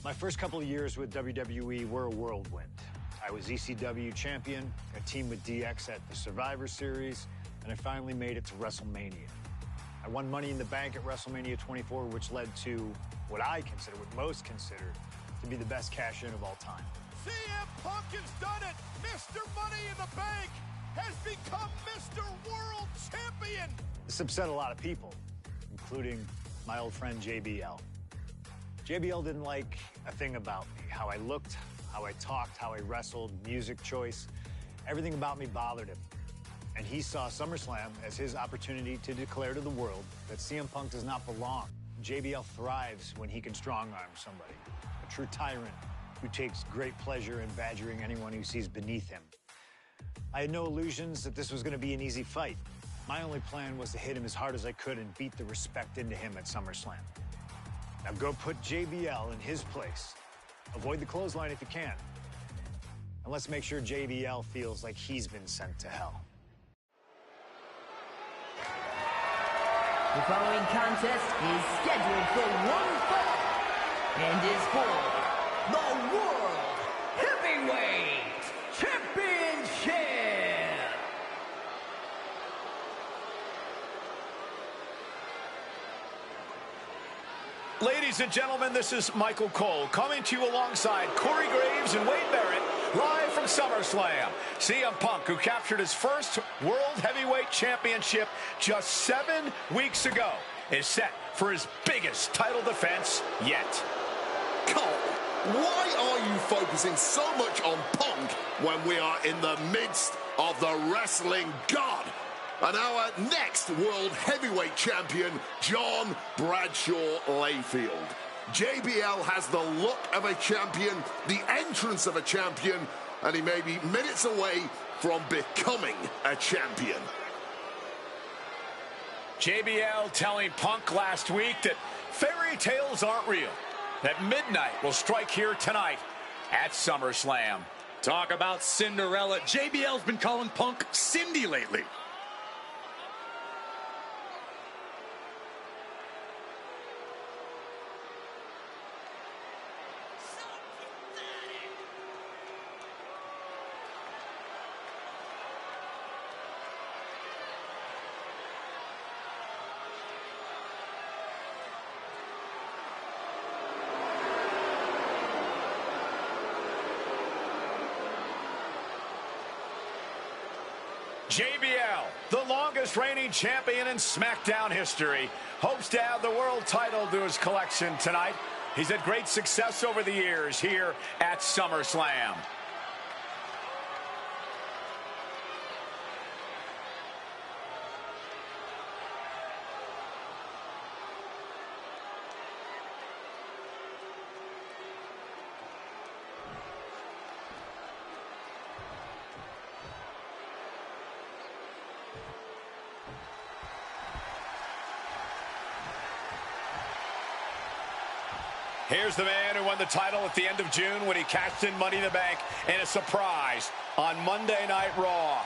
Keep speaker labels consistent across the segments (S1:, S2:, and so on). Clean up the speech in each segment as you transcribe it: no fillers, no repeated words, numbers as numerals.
S1: My first couple of years with WWE were a whirlwind. I was ECW champion, a team with DX at the Survivor Series, and I finally made it to WrestleMania. I won Money in the Bank at WrestleMania 24, which led to what most consider to be the best cash-in of all time.
S2: CM Punk has done it! Mr. Money in the Bank has become Mr. World Champion!
S1: This upset a lot of people, including my old friend JBL. JBL didn't like a thing about me, how I looked, how I talked, how I wrestled, music choice. Everything about me bothered him. And he saw SummerSlam as his opportunity to declare to the world that CM Punk does not belong. JBL thrives when he can strong-arm somebody, a true tyrant who takes great pleasure in badgering anyone who sees beneath him. I had no illusions that this was going to be an easy fight. My only plan was to hit him as hard as I could and beat the respect into him at SummerSlam. Now go put JBL in his place. Avoid the clothesline if you can. And let's make sure JBL feels like he's been sent to hell.
S3: The following contest is scheduled for one fall and is for the World Heavyweight Championship.
S2: Ladies and gentlemen, this is Michael Cole coming to you alongside Corey Graves and Wade Barrett, live from SummerSlam. CM Punk, who captured his first World Heavyweight Championship just 7 weeks ago, is set for his biggest title defense yet.
S4: Cole, why are you focusing so much on Punk when we are in the midst of the wrestling god? And our next World Heavyweight Champion, John Bradshaw Layfield. JBL has the look of a champion, the entrance of a champion, and he may be minutes away from becoming a champion.
S2: JBL telling Punk last week that fairy tales aren't real, that midnight will strike here tonight at SummerSlam.
S5: Talk about Cinderella. JBL's been calling Punk Cindy lately.
S2: JBL, the longest reigning champion in SmackDown history, hopes to add the world title to his collection tonight. He's had great success over the years here at SummerSlam. Here's the man who won the title at the end of June when he cashed in Money in the Bank in a surprise on Monday Night Raw.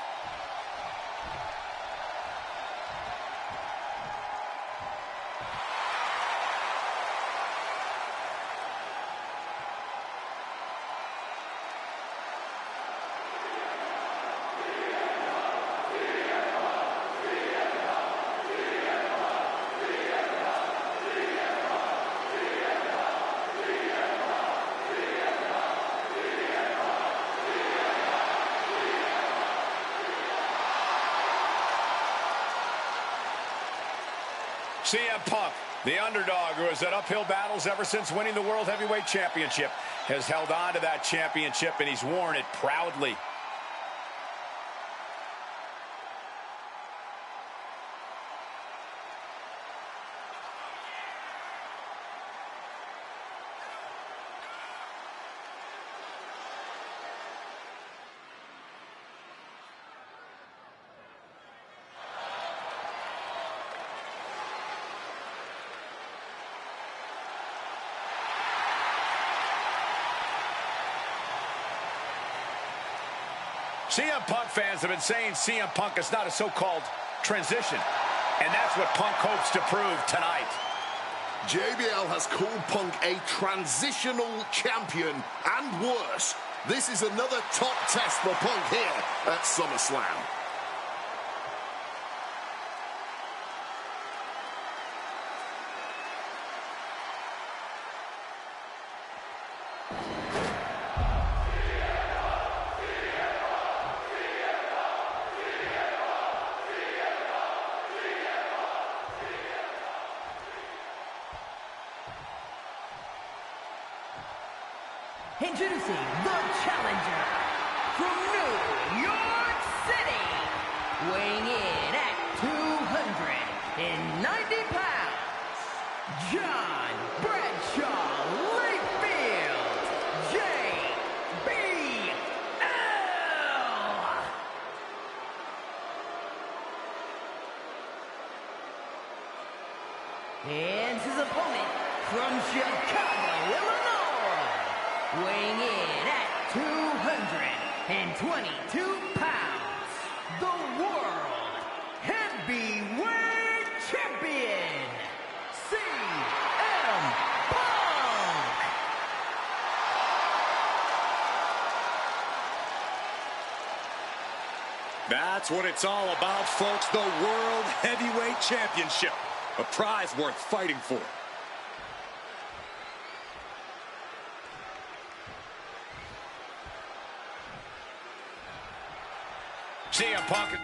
S2: CM Punk, the underdog who has had uphill battles ever since winning the World Heavyweight Championship, has held on to that championship and he's worn it proudly. CM Punk fans have been saying CM Punk is not a so-called transition, and that's what Punk hopes to prove tonight.
S4: JBL has called Punk a transitional champion, and worse. This is another top test for Punk here at SummerSlam.
S3: Introducing the challenger from New York City, weighing in at 290 pounds, John Bradshaw Layfield, JBL. And his opponent from Chicago, Illinois, weighing in at 222 pounds, the World Heavyweight Champion, CM Punk.
S5: That's what it's all about, folks. The World Heavyweight Championship. A prize worth fighting for.
S2: CM Punk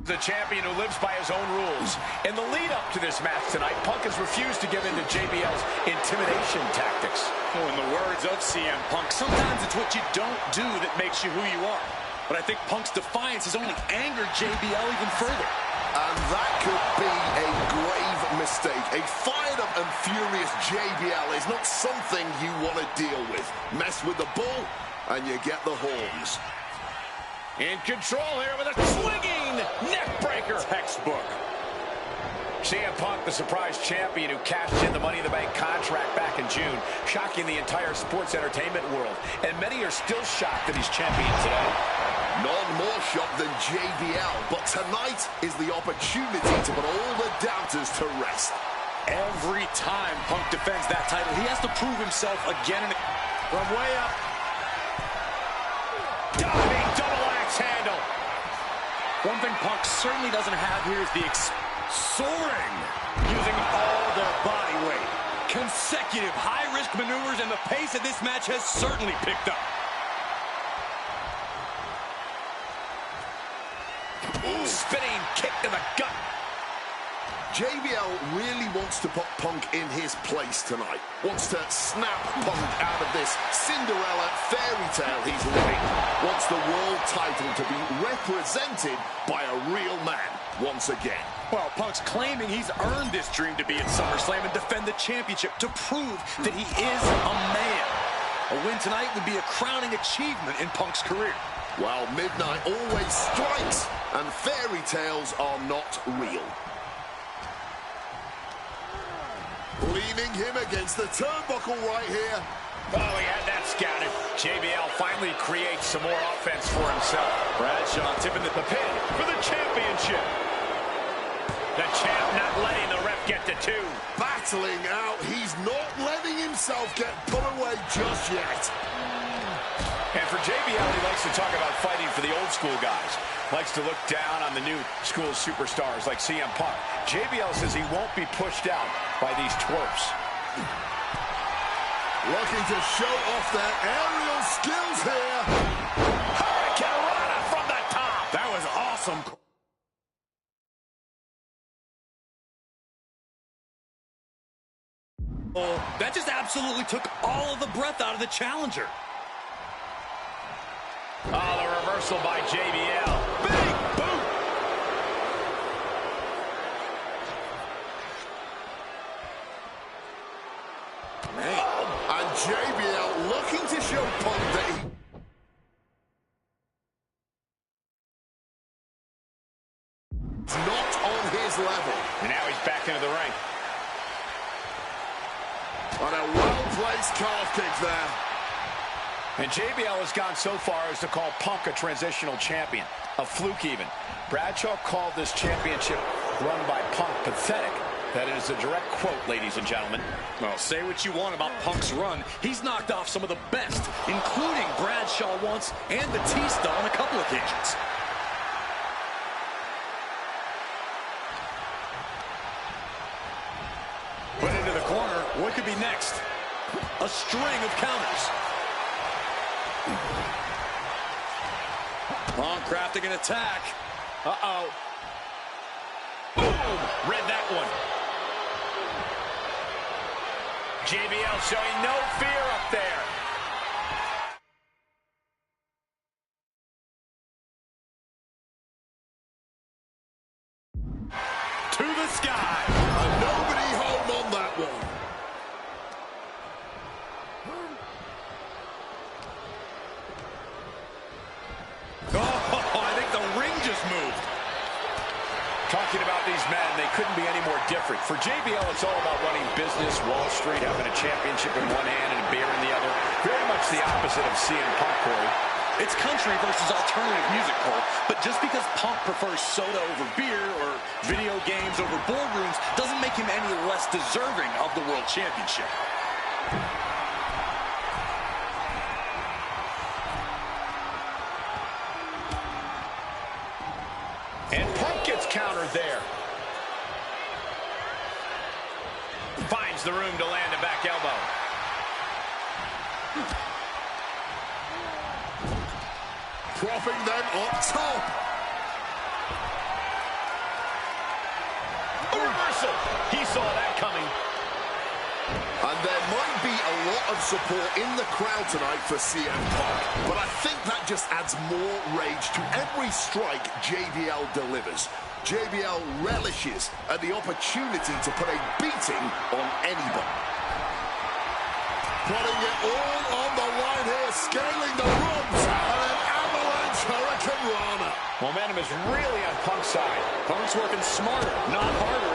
S2: The champion who lives by his own rules. In the lead-up to this match tonight, Punk has refused to give in to JBL's intimidation tactics.
S5: Oh, in the words of CM Punk, sometimes it's what you don't do that makes you who you are. But I think Punk's defiance has only angered JBL even further.
S4: And that could be a grave mistake. A fired-up and furious JBL is not something you want to deal with. Mess with the bull, and you get the horns.
S2: In control here with a swinging neckbreaker.
S5: Textbook.
S2: CM Punk, the surprise champion who cashed in the Money in the Bank contract back in June, shocking the entire sports entertainment world. And many are still shocked that he's champion today.
S4: None more shocked than JBL, but tonight is the opportunity to put all the doubters to rest.
S5: Every time Punk defends that title, he has to prove himself again and again. From way up.
S2: Diving double axe handle.
S5: One thing Punk certainly doesn't have here is the soaring, using all their body weight. Consecutive high-risk maneuvers, and the pace of this match has certainly picked up.
S2: Ooh, spinning kick to the gut.
S4: JBL really wants to put Punk in his place tonight. Wants to snap Punk out of this Cinderella fairy tale he's living. Wants the world title to be represented by a real man once again.
S5: Well, Punk's claiming he's earned this dream to be at SummerSlam and defend the championship to prove that he is a man. A win tonight would be a crowning achievement in Punk's career.
S4: Well, midnight always strikes, and fairy tales are not real. Leaning him against the turnbuckle right here.
S2: Oh, he had that scouted. JBL finally creates some more offense for himself.
S5: Bradshaw tipping the
S2: pin for the championship. The champ not letting the ref get to two.
S4: Battling out. He's not letting himself get put away just yet.
S2: And for JBL, he likes to talk about fighting for the old school guys. Likes to look down on the new school superstars like CM Punk. JBL says he won't be pushed out by these twerps.
S4: Looking to show off their aerial skills here.
S2: Hurricane Rana from the top.
S5: That was awesome. Oh, that just absolutely took all of the breath out of the challenger.
S2: Oh, the reversal by JBL. Big boot.
S4: Man. And JBL looking to show Punk that he's not on his level.
S2: And now he's back into the ring.
S4: And a well-placed calf kick there.
S2: And JBL has gone so far as to call Punk a transitional champion, a fluke even. Bradshaw called this championship run by Punk pathetic. That is a direct quote, ladies and gentlemen.
S5: Well, say what you want about Punk's run. He's knocked off some of the best, including Bradshaw once and Batista on a couple occasions. Put into the corner. What could be next? A string of counters. Punk crafting an attack.
S2: Uh-oh. Boom! Read that one. JBL showing no fear up there.
S5: To the sky.
S4: And nobody home on that one.
S5: Oh, I think the ring just moved.
S2: Talking about these men, they couldn't be any more different. For JBL, it's all about running business, Wall Street, having a championship in one hand and a beer in the other. Very much the opposite of CM Punk, Corey.
S5: It's country versus alternative music, Cole. But just because Punk prefers soda over beer or video games over boardrooms doesn't make him any less deserving of the World Championship.
S2: And Punk gets countered there. Finds the room to land a back elbow.
S4: Propping them up top.
S2: reversal. He saw that coming.
S4: And there might be a lot of support in the crowd tonight for CM Punk, but I think that just adds more rage to every strike JBL delivers. JBL relishes at the opportunity to put a beating on anybody. Putting it all on the line here, scaling the ropes, and an avalanche Hurricane Rana.
S2: Momentum is really on Punk's side. Punk's working smarter, not harder.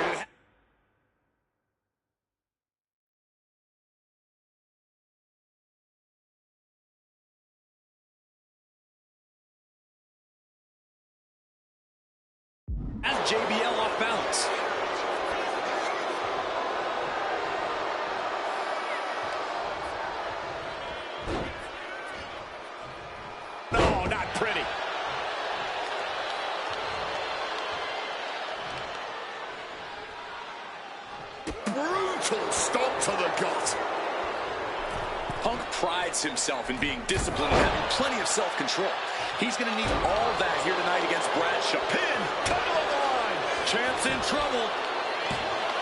S5: As JBL off balance.
S2: No, not pretty.
S4: Brutal stomp to the gut.
S5: Punk prides himself in being disciplined and having plenty of self-control. He's going to need all that here tonight against Bradshaw.
S2: Pin, title on the line.
S5: Champ's in trouble.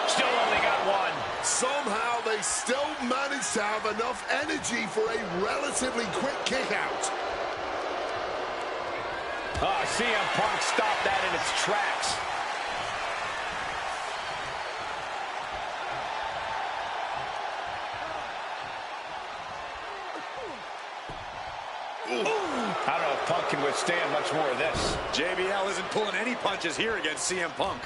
S2: Still only got one.
S4: Somehow they still manage to have enough energy for a relatively quick kick out.
S2: CM Punk stopped that in its tracks. I don't know if Punk can withstand much more of this.
S5: JBL isn't pulling any punches here against CM Punk.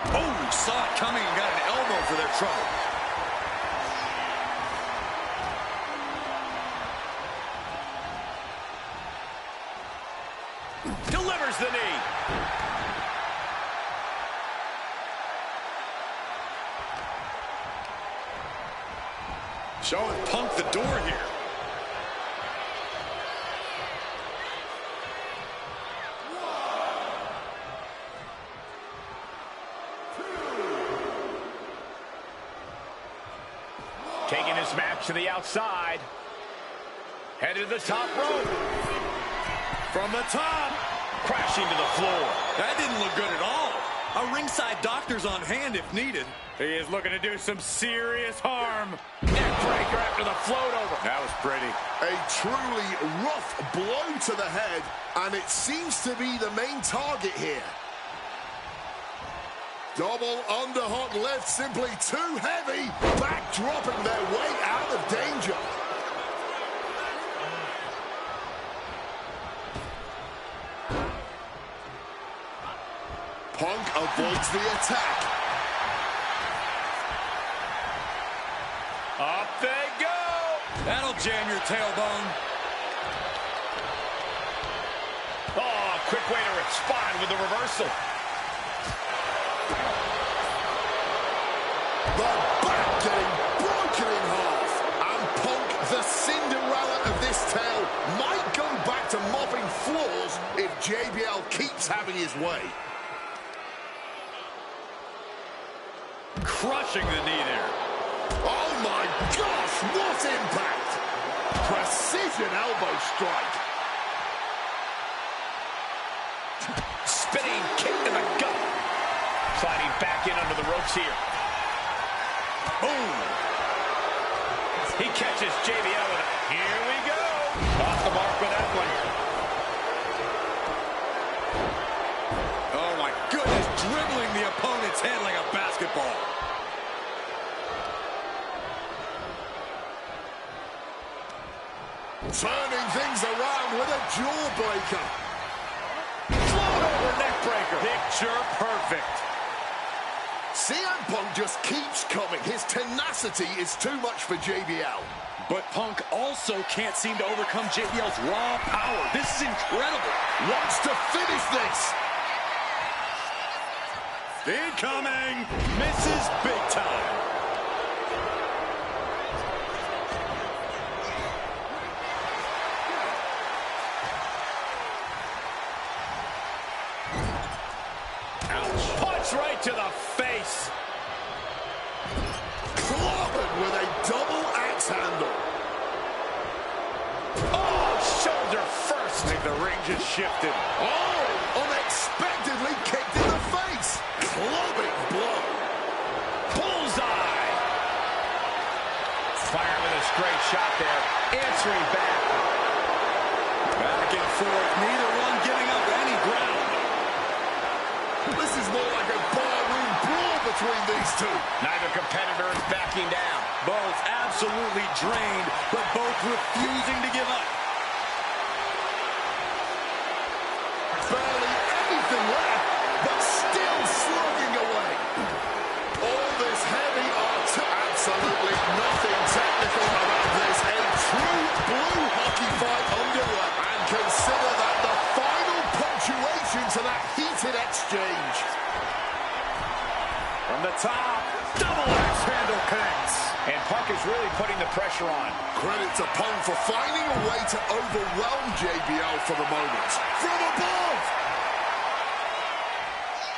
S5: Oh, saw it coming and got an elbow for their trouble.
S2: Delivers the knee.
S5: Showing Punk the door here.
S2: Taking his match to the outside. Headed to the top rope. From the top. Crashing to the floor.
S5: That didn't look good at all. A ringside doctor's on hand if needed.
S2: He is looking to do some serious harm. Neckbreaker after the float over. That was pretty.
S4: A truly rough blow to the head, and it seems to be the main target here. Double underhook lift, simply too heavy. Backdropping their way out of danger. Punk avoids the attack.
S2: Up they go.
S5: That'll jam your tailbone.
S2: Oh, quick way to respond with the reversal.
S4: The back getting broken in half. And Punk, the Cinderella of this tale, might go back to mopping floors if JBL keeps having his way.
S5: Crushing the knee there.
S4: Oh my gosh, what impact! Precision elbow strike.
S2: Spinning kick to the gut. Sliding back in under the ropes here. Boom. He catches JBL with it. Here we go. Off the mark with that one.
S5: Oh my goodness, dribbling the opponent's head like a basketball.
S4: Turning things around with a jawbreaker.
S2: Float over neckbreaker. Picture perfect.
S4: CM Punk just keeps coming. His tenacity is too much for JBL.
S5: But Punk also can't seem to overcome JBL's raw power. This is incredible.
S4: Wants to finish this.
S5: Incoming. Misses big time.
S2: Right to the face.
S4: Clobbered with a double axe handle.
S2: Oh, shoulder first. the ring just shifted.
S4: Oh, unexpectedly kicked in the face. Clubbing blow.
S2: Bullseye. Fire with a straight shot there. Answering back. Back and forth. Neither one giving up any ground.
S4: This is more like a barroom brawl between these two.
S2: Neither competitor is backing down.
S5: Both absolutely drained, but both refusing to give up.
S4: Barely anything left, but still slugging away. All this heavy art, absolutely nothing technical about this. A true blue hockey fight underway. And consider that the final punctuation to that heated exchange.
S2: From the top, double axe handle connects. And Punk is really putting the pressure on.
S4: Credit to Punk for finding a way to overwhelm JBL for the moment. From above!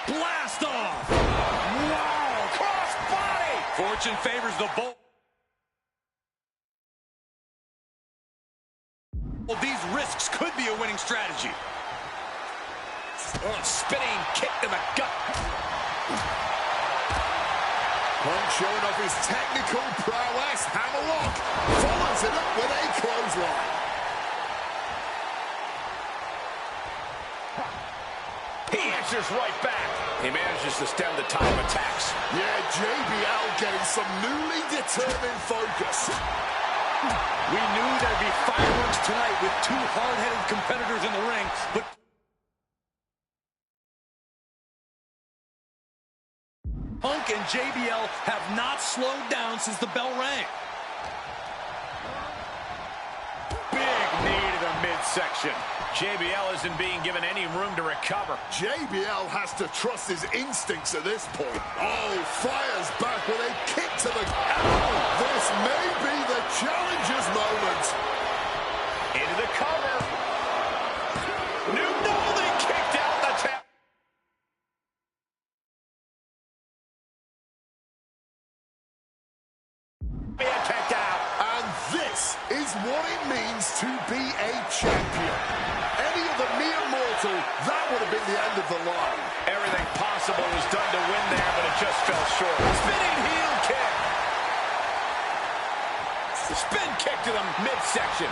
S5: Blast off! Wow!
S2: Cross body!
S5: Fortune favors the bold. Well, these risks could be a winning strategy.
S2: Oh, spinning kick to the gut.
S4: Punk showing off his technical prowess. Hammerlock follows it up with a clothesline.
S2: He answers right back. He manages to stem the tide of attacks.
S4: Yeah, JBL getting some newly determined focus.
S5: We knew there'd be fireworks tonight with two hard-headed competitors in the ring, but Punk and JBL have not slowed down since the bell rang.
S2: Big knee to the midsection. JBL isn't being given any room to recover.
S4: JBL has to trust his instincts at this point. Oh, fires back with a kick to the... Oh, this may be the challenger's moment.
S2: Into the cover. New Nolan kicked out the tap. Kicked out.
S4: And this is what it means to be a champion. Any other mere mortal, that would have been the end of the line.
S2: Everything possible was done to win there, but it just fell short. Spinning heel kick. Spin kick to the midsection.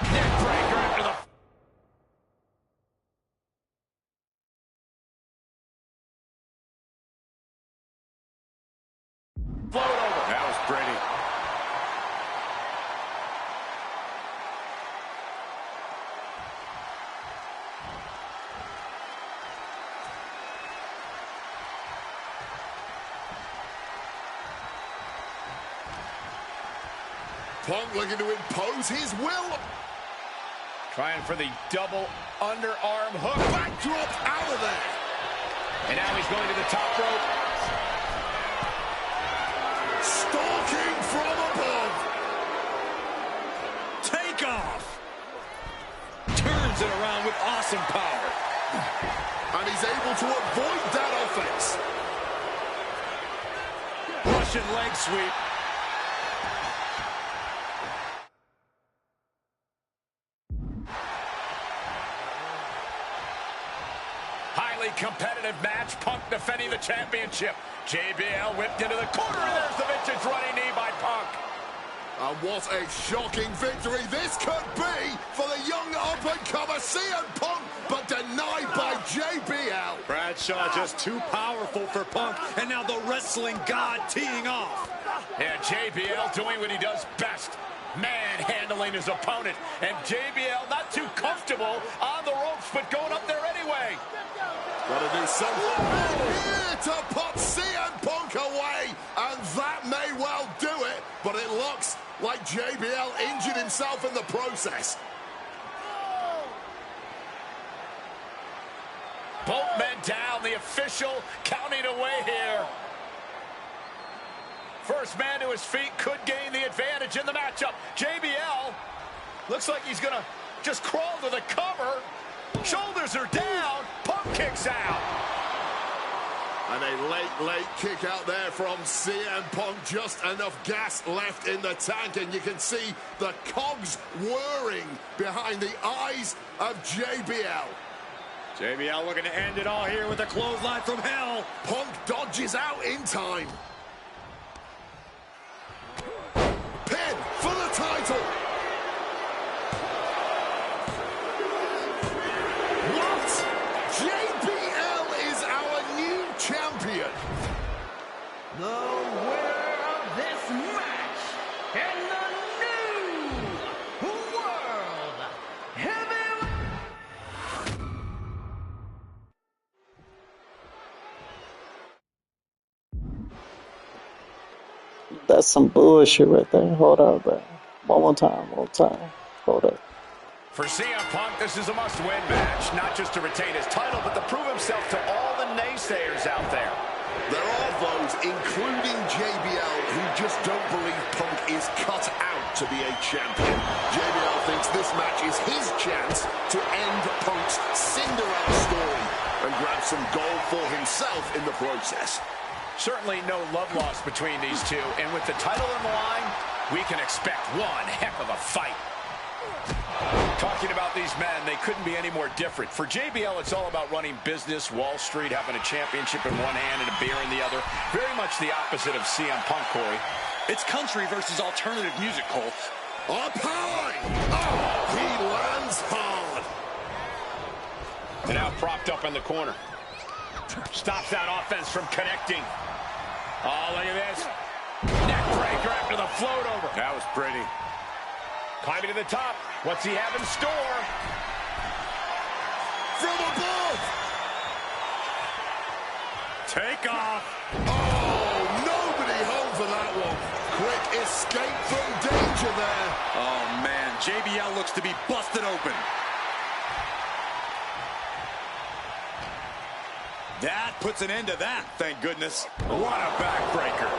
S2: Neck breaker after the... Float over. That was pretty.
S4: Punk looking to impose his will.
S2: Trying for the double underarm hook.
S4: Backdrop out of there.
S2: And now he's going to the top rope.
S4: Stalking from above.
S5: Take off. Turns it around with awesome power.
S4: And he's able to avoid that offense.
S5: Russian leg sweep.
S2: Highly competitive match. Punk defending the championship. JBL whipped into the corner, and there's the vintage running knee by Punk.
S4: And what a shocking victory this could be for the young up-and-comer CM Punk, but denied by JBL.
S5: Bradshaw just too powerful for Punk, and now the wrestling god teeing off.
S2: Yeah, JBL doing what he does best. Manhandling his opponent. And JBL not too comfortable on the ropes, but going up there anyway.
S4: Gotta do something here to put CM Punk away, and that may well do it, but it looks like JBL injured himself in the process.
S2: Both men down, the official counting away here. First man to his feet could gain the advantage in the matchup. JBL looks like he's gonna just crawl to the cover. Shoulders are down. Punk kicks out.
S4: And a late kick out there from CM Punk. Just enough gas left in the tank, and you can see the cogs whirring behind the eyes of JBL.
S5: JBL looking to end it all here with a clothesline from hell.
S4: Punk dodges out in time. Pin for the title. What? JBL is our new champion.
S3: The winner of this match and the new World Heavyweight.
S6: That's some bullshit right there. Hold up, bro. One more time. Hold up.
S2: For CM Punk, this is a must-win match, not just to retain his title, but to prove himself to all the naysayers out there.
S4: There are those, including JBL, who just don't believe Punk is cut out to be a champion. JBL thinks this match is his chance to end Punk's Cinderella story and grab some gold for himself in the process.
S2: Certainly no love lost between these two, and with the title on the line, we can expect one heck of a fight. Talking about these men, they couldn't be any more different. For JBL, it's all about running business, Wall Street, having a championship in one hand and a beer in the other. Very much the opposite of CM Punk, Corey.
S5: It's country versus alternative music, Cole.
S4: Up high! Oh, he lands hard.
S2: And now propped up in the corner. Stops that offense from connecting. Oh, look at this. Neck breaker after the float over.
S5: That was pretty.
S2: Climbing to the top. What's he have in store?
S4: From above!
S5: Take off.
S4: Oh, nobody home for that one. Quick escape from danger there.
S5: Oh, man. JBL looks to be busted open. That puts an end to that, thank goodness. What a backbreaker.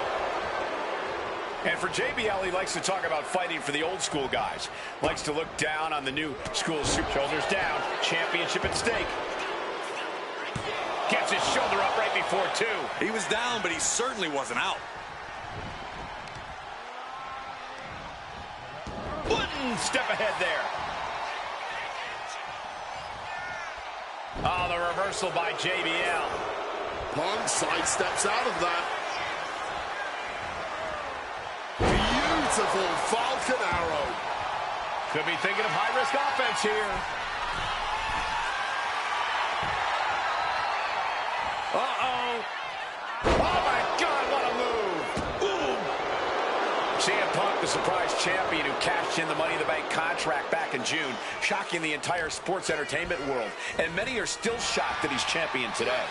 S2: And for JBL, he likes to talk about fighting for the old school guys. Likes to look down on the new school suit. Shoulders down. Championship at stake. Gets his shoulder up right before two.
S5: He was down, but he certainly wasn't out.
S2: One step ahead there. Oh, the reversal by JBL.
S4: Punk sidesteps out of that. Beautiful Falcon Arrow.
S2: Could be thinking of high-risk offense here. Uh-oh. Oh, my God, what a move. Boom. CM Punk, the surprise champion who cashed in the Money in the Bank contract back in June, shocking the entire sports entertainment world. And many are still shocked that he's champion today.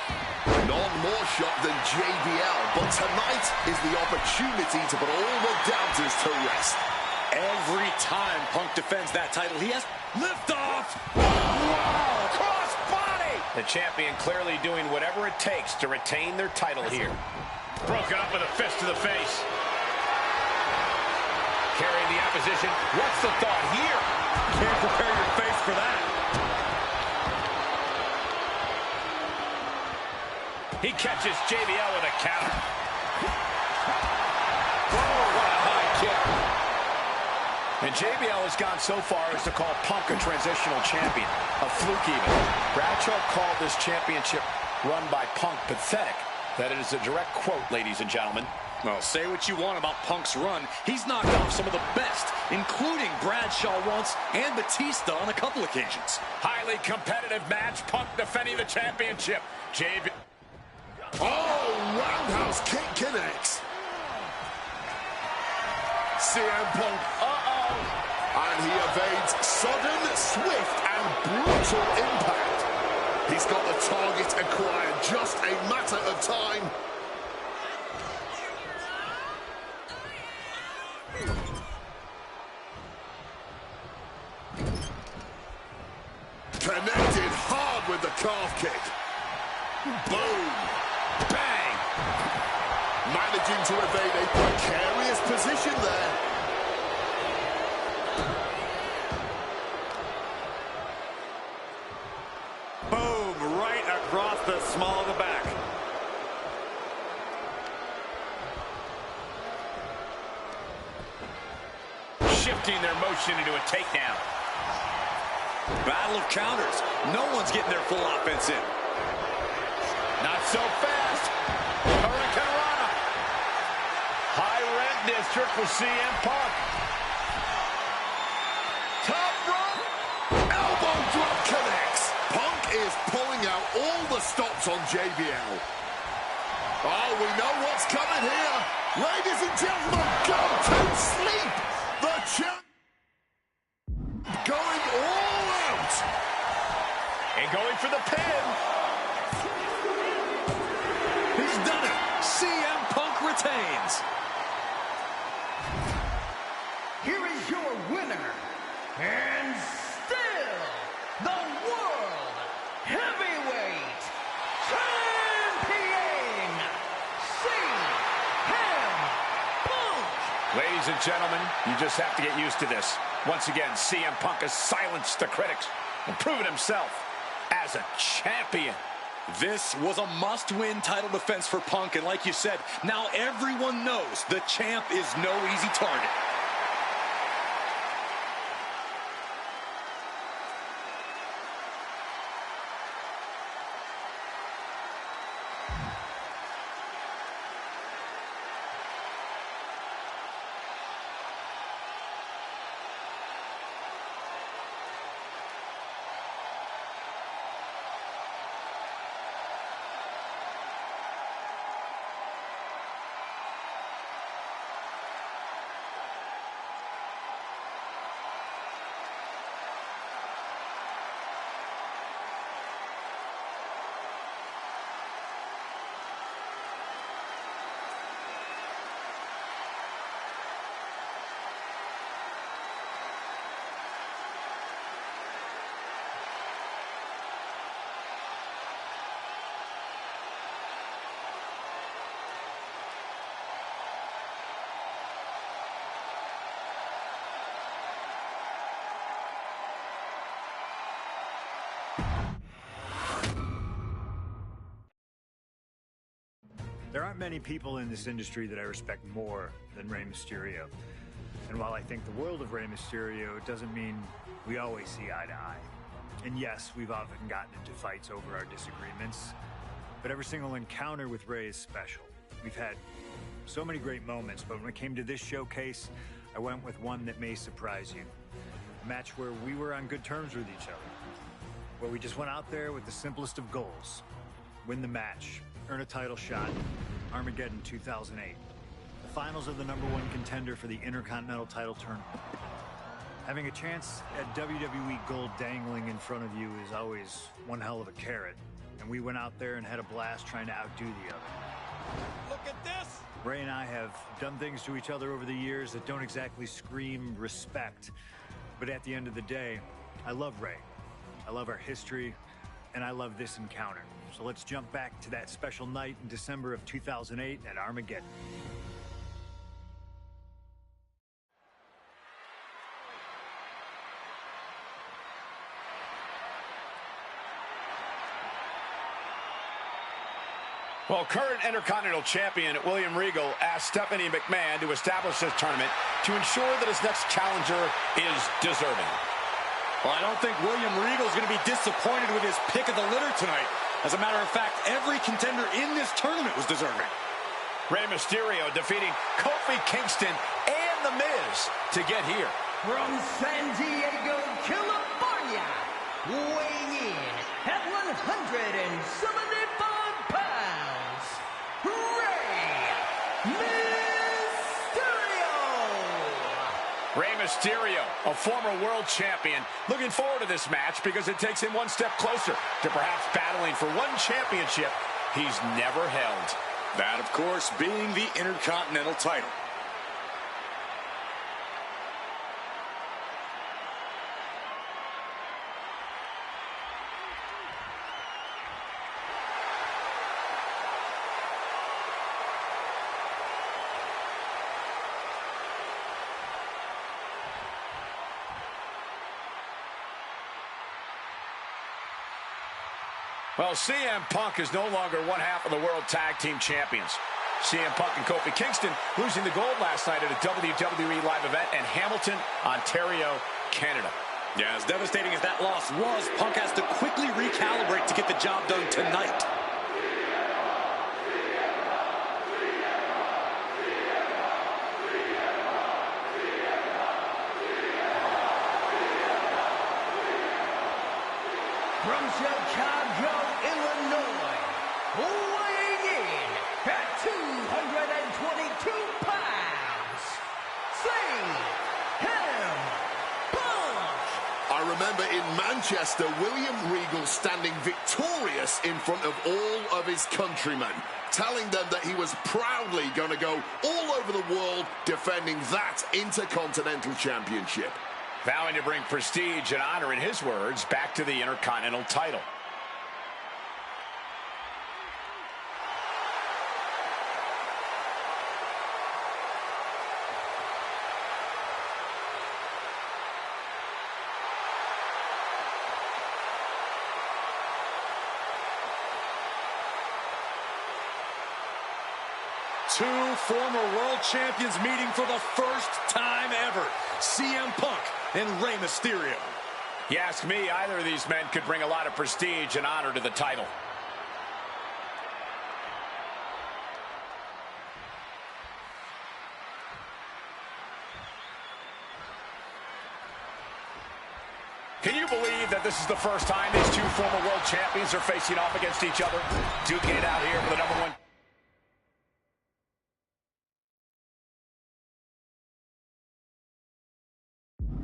S4: None more shocked than JBL, but tonight is the opportunity to put all the doubters to rest.
S5: Every time Punk defends that title, he has liftoff.
S2: Wow, cross body. The champion clearly doing whatever it takes to retain their title here. Broken up with a fist to the face. Carrying the opposition. What's the thought here?
S5: Can't prepare your face for that.
S2: He catches JBL with a counter. Oh, what a high kick. And JBL has gone so far as to call Punk a transitional champion, a fluke even. Bradshaw called this championship run by Punk pathetic. That is a direct quote, ladies and gentlemen.
S5: Well, say what you want about Punk's run. He's knocked off some of the best, including Bradshaw once and Batista on a couple occasions.
S2: Highly competitive match. Punk defending the championship.
S4: Oh, roundhouse kick connects. CM Punk, and he evades sudden, swift, and brutal impact. He's got the target acquired, just a matter of time. Connected hard with the calf kick. Boom.
S2: Bang.
S4: Managing to evade a precarious position there.
S5: Boom, right across the small of the back.
S2: shifting their motion into a takedown.
S5: Battle of counters. No one's getting their full offense in.
S2: Not so fast. Hurricane Rana. High rent district for CM Punk. Top rope.
S4: Elbow drop connects. Punk is pulling out all the stops on JBL. Oh, we know what's coming here. Ladies and gentlemen, go to sleep. The champ going all out.
S2: And going for the pin.
S5: He's done it. CM Punk retains.
S3: Here is your winner, and still the World Heavyweight Champion, CM Punk.
S2: Ladies and gentlemen, you just have to get used to this. Once again, CM Punk has silenced the critics and proven himself as a champion.
S5: This was a must-win title defense for Punk, and like you said, now everyone knows the champ is no easy target.
S1: There aren't many people in this industry that I respect more than Rey Mysterio. And while I think the world of Rey Mysterio, it doesn't mean we always see eye to eye. And yes, we've often gotten into fights over our disagreements, but every single encounter with Rey is special. We've had so many great moments, but when it came to this showcase, I went with one that may surprise you. A match where we were on good terms with each other, where we just went out there with the simplest of goals: win the match, earn a title shot. Armageddon 2008. The finals of the #1 contender for the Intercontinental title tournament. Having a chance at WWE gold dangling in front of you is always one hell of a carrot. And we went out there and had a blast trying to outdo the other.
S5: Look at this.
S1: Rey and I have done things to each other over the years that don't exactly scream respect. But at the end of the day, I love Rey. I love our history, and I love this encounter. So let's jump back to that special night in December of 2008 at Armageddon.
S2: Well, current Intercontinental Champion William Regal asked Stephanie McMahon to establish this tournament to ensure that his next challenger is deserving.
S5: Well, I don't think William Regal is going to be disappointed with his pick of the litter tonight. As a matter of fact, every contender in this tournament was deserving.
S2: Rey Mysterio defeating Kofi Kingston and The Miz to get here.
S3: From San Diego, California, weighing in at 175 pounds, Rey Mysterio!
S2: Rey Mysterio, a former world champion, looking forward to this match because it takes him one step closer to perhaps battling for one championship he's never held.
S5: That, of course, being the Intercontinental title.
S2: Well, CM Punk is no longer one half of the World Tag Team Champions. CM Punk and Kofi Kingston losing the gold last night at a WWE live event in Hamilton, Ontario, Canada.
S5: Yeah, as devastating as that loss was, Punk has to quickly recalibrate to get the job done tonight.
S3: From Chicago, Illinois, weighing in at 222 pounds, CM Punk.
S4: I remember in Manchester, William Regal standing victorious in front of all of his countrymen, telling them that he was proudly going to go all over the world defending that Intercontinental Championship.
S2: Vowing to bring prestige and honor, in his words, back to the Intercontinental title.
S5: Two former world champions meeting for the first time ever. CM Punk and Rey Mysterio.
S2: You ask me, either of these men could bring a lot of prestige and honor to the title. Can you believe that this is the first time these two former world champions are facing off against each other? Duking it out here for the #1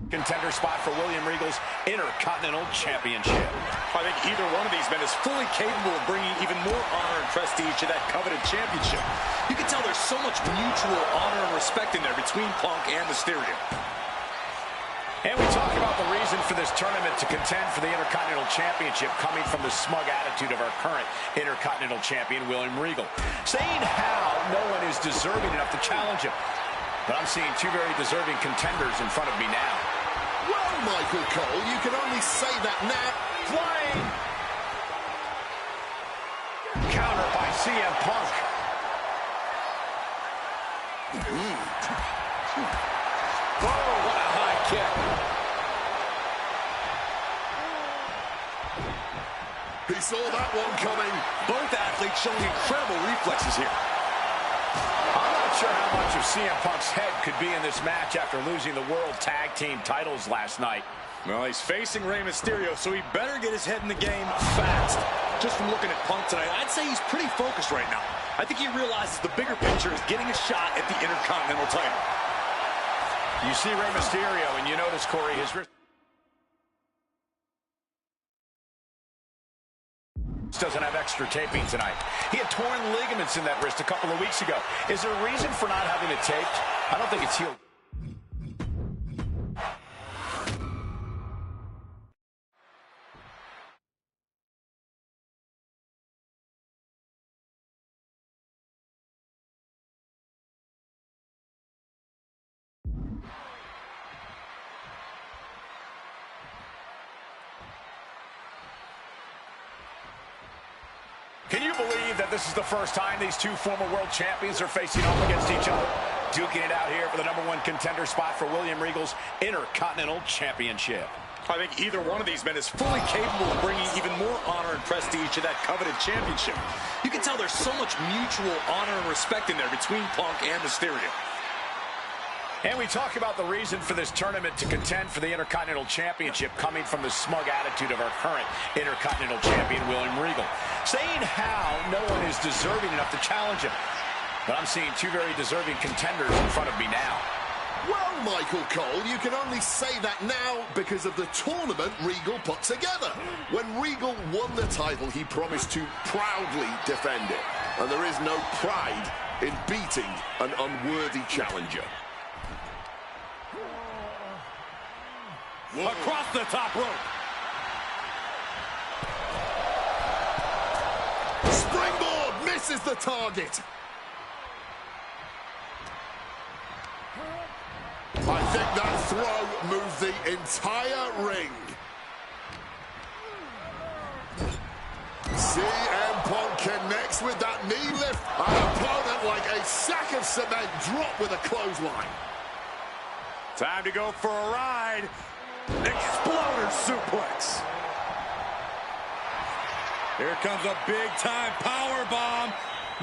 S2: contender spot for William Regal's Intercontinental Championship.
S5: I think either one of these men is fully capable of bringing even more honor and prestige to that coveted championship. You can tell there's so much mutual honor and respect in there between Punk and Mysterio.
S2: And we talk about the reason for this tournament to contend for the Intercontinental Championship coming from the smug attitude of our current Intercontinental Champion, William Regal. Saying how no one is deserving enough to challenge him. But I'm seeing two very deserving contenders in front of me now.
S4: Well, Michael Cole, you can only say that now.
S2: Flying. Counter by CM Punk.
S5: Oh, what a high kick.
S4: He saw that one coming.
S5: Both athletes showing incredible reflexes here.
S2: I'm not sure how much of CM Punk's head could be in this match after losing the World Tag Team titles last night.
S5: Well, he's facing Rey Mysterio, so he better get his head in the game fast. Just from looking at Punk tonight, I'd say he's pretty focused right now. I think he realizes the bigger picture is getting a shot at the Intercontinental title.
S2: You see Rey Mysterio, and you notice, Corey, his wrist doesn't have extra taping tonight. He had torn ligaments in that wrist a couple of weeks ago. Is there a reason for not having it taped? I don't think it's healed. Can you believe that this is the first time these two former world champions are facing off against each other? Duking it out here for the #1 contender spot for William Regal's Intercontinental Championship.
S5: I think either one of these men is fully capable of bringing even more honor and prestige to that coveted championship. You can tell there's so much mutual honor and respect in there between Punk and Mysterio.
S2: And we talk about the reason for this tournament to contend for the Intercontinental Championship coming from the smug attitude of our current Intercontinental Champion, William Regal. Saying how no one is deserving enough to challenge him. But I'm seeing two very deserving contenders in front of me now.
S4: Well, Michael Cole, you can only say that now because of the tournament Regal put together. When Regal won the title, he promised to proudly defend it. And there is no pride in beating an unworthy challenger.
S5: Across the top rope.
S4: Springboard misses the target. I think that throw moved the entire ring. CM Punk connects with that knee lift. An opponent like a sack of cement dropped with a clothesline.
S5: Time to go for a ride. Exploder suplex. Here comes a big-time power bomb.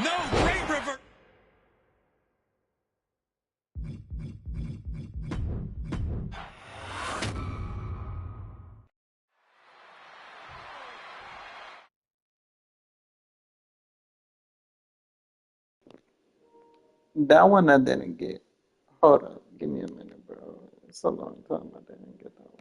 S5: No, great reverse.
S6: That one I didn't get. Hold up, give me a minute, bro. It's a long time I didn't get that one.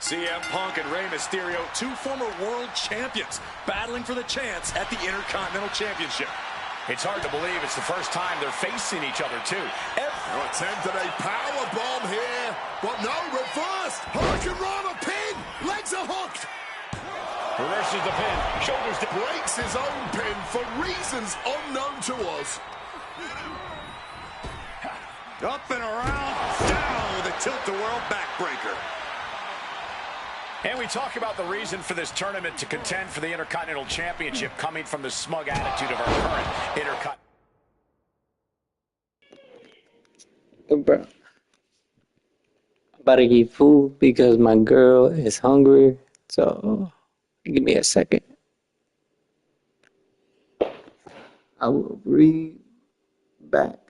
S5: CM Punk and Rey Mysterio, two former world champions, battling for the chance at the Intercontinental Championship.
S2: It's hard to believe it's the first time they're facing each other, too.
S4: Attempted a power bomb here, but no, reversed. Hurricane Rana pin. Legs are hooked.
S2: Reverses the pin. Shoulders down.
S4: Breaks his own pin for reasons unknown to us.
S5: Up and around, down with a tilt-the-world backbreaker.
S2: And we talk about the reason for this tournament to contend for the Intercontinental Championship coming from the smug attitude of our current Intercontinental.
S6: Bro, I'm about to get food because my girl is hungry. So, give me a second. I will be back.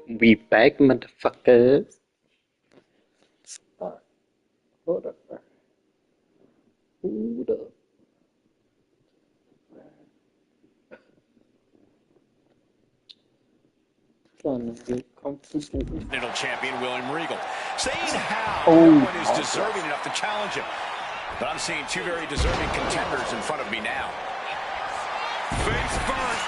S6: We back, motherfuckers. Hold up. Hold up. Trying to get comfortable.
S2: Continental champion William Regal, saying how no one is deserving enough to challenge him. But I'm seeing two very deserving contenders in front of me now. Face first.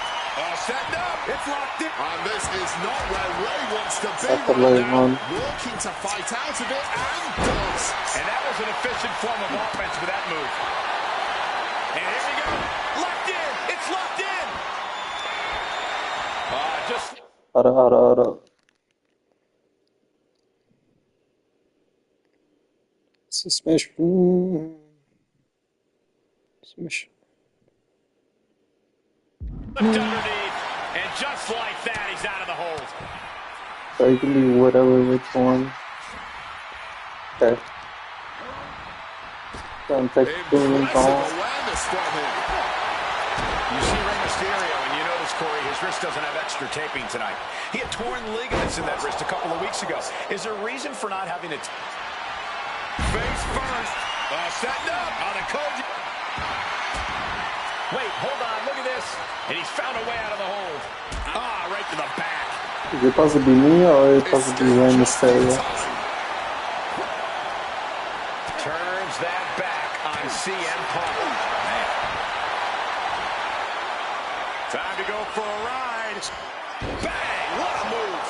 S2: Setting up. It's locked in.
S4: And this is not where Ray wants to be
S6: That's a
S4: right
S6: low
S4: now.
S6: one.
S4: Working to fight out of it and does.
S2: And that was an efficient form of offense with that move. And here we go. Locked in. It's locked in. Just...
S6: Hold up. Submission.
S2: Lift underneath. And just like that, he's out of the hold.
S6: So you can do whatever, which one. Okay. Don't take the feelings off.
S4: Awareness from him.
S2: You see Rey Mysterio, and you notice, Corey, his wrist doesn't have extra taping tonight. He had torn ligaments in that wrist a couple of weeks ago. Is there a reason for not having it? Face first. Setting up on the Koji. Wait, hold on, look at this. And he's found a way out of the hold. Right to the back.
S6: Is it supposed to be me or is it supposed to be Rey Mysterio?
S2: Turns that back on CM Punk. Time to go for a ride. Bang! What a move.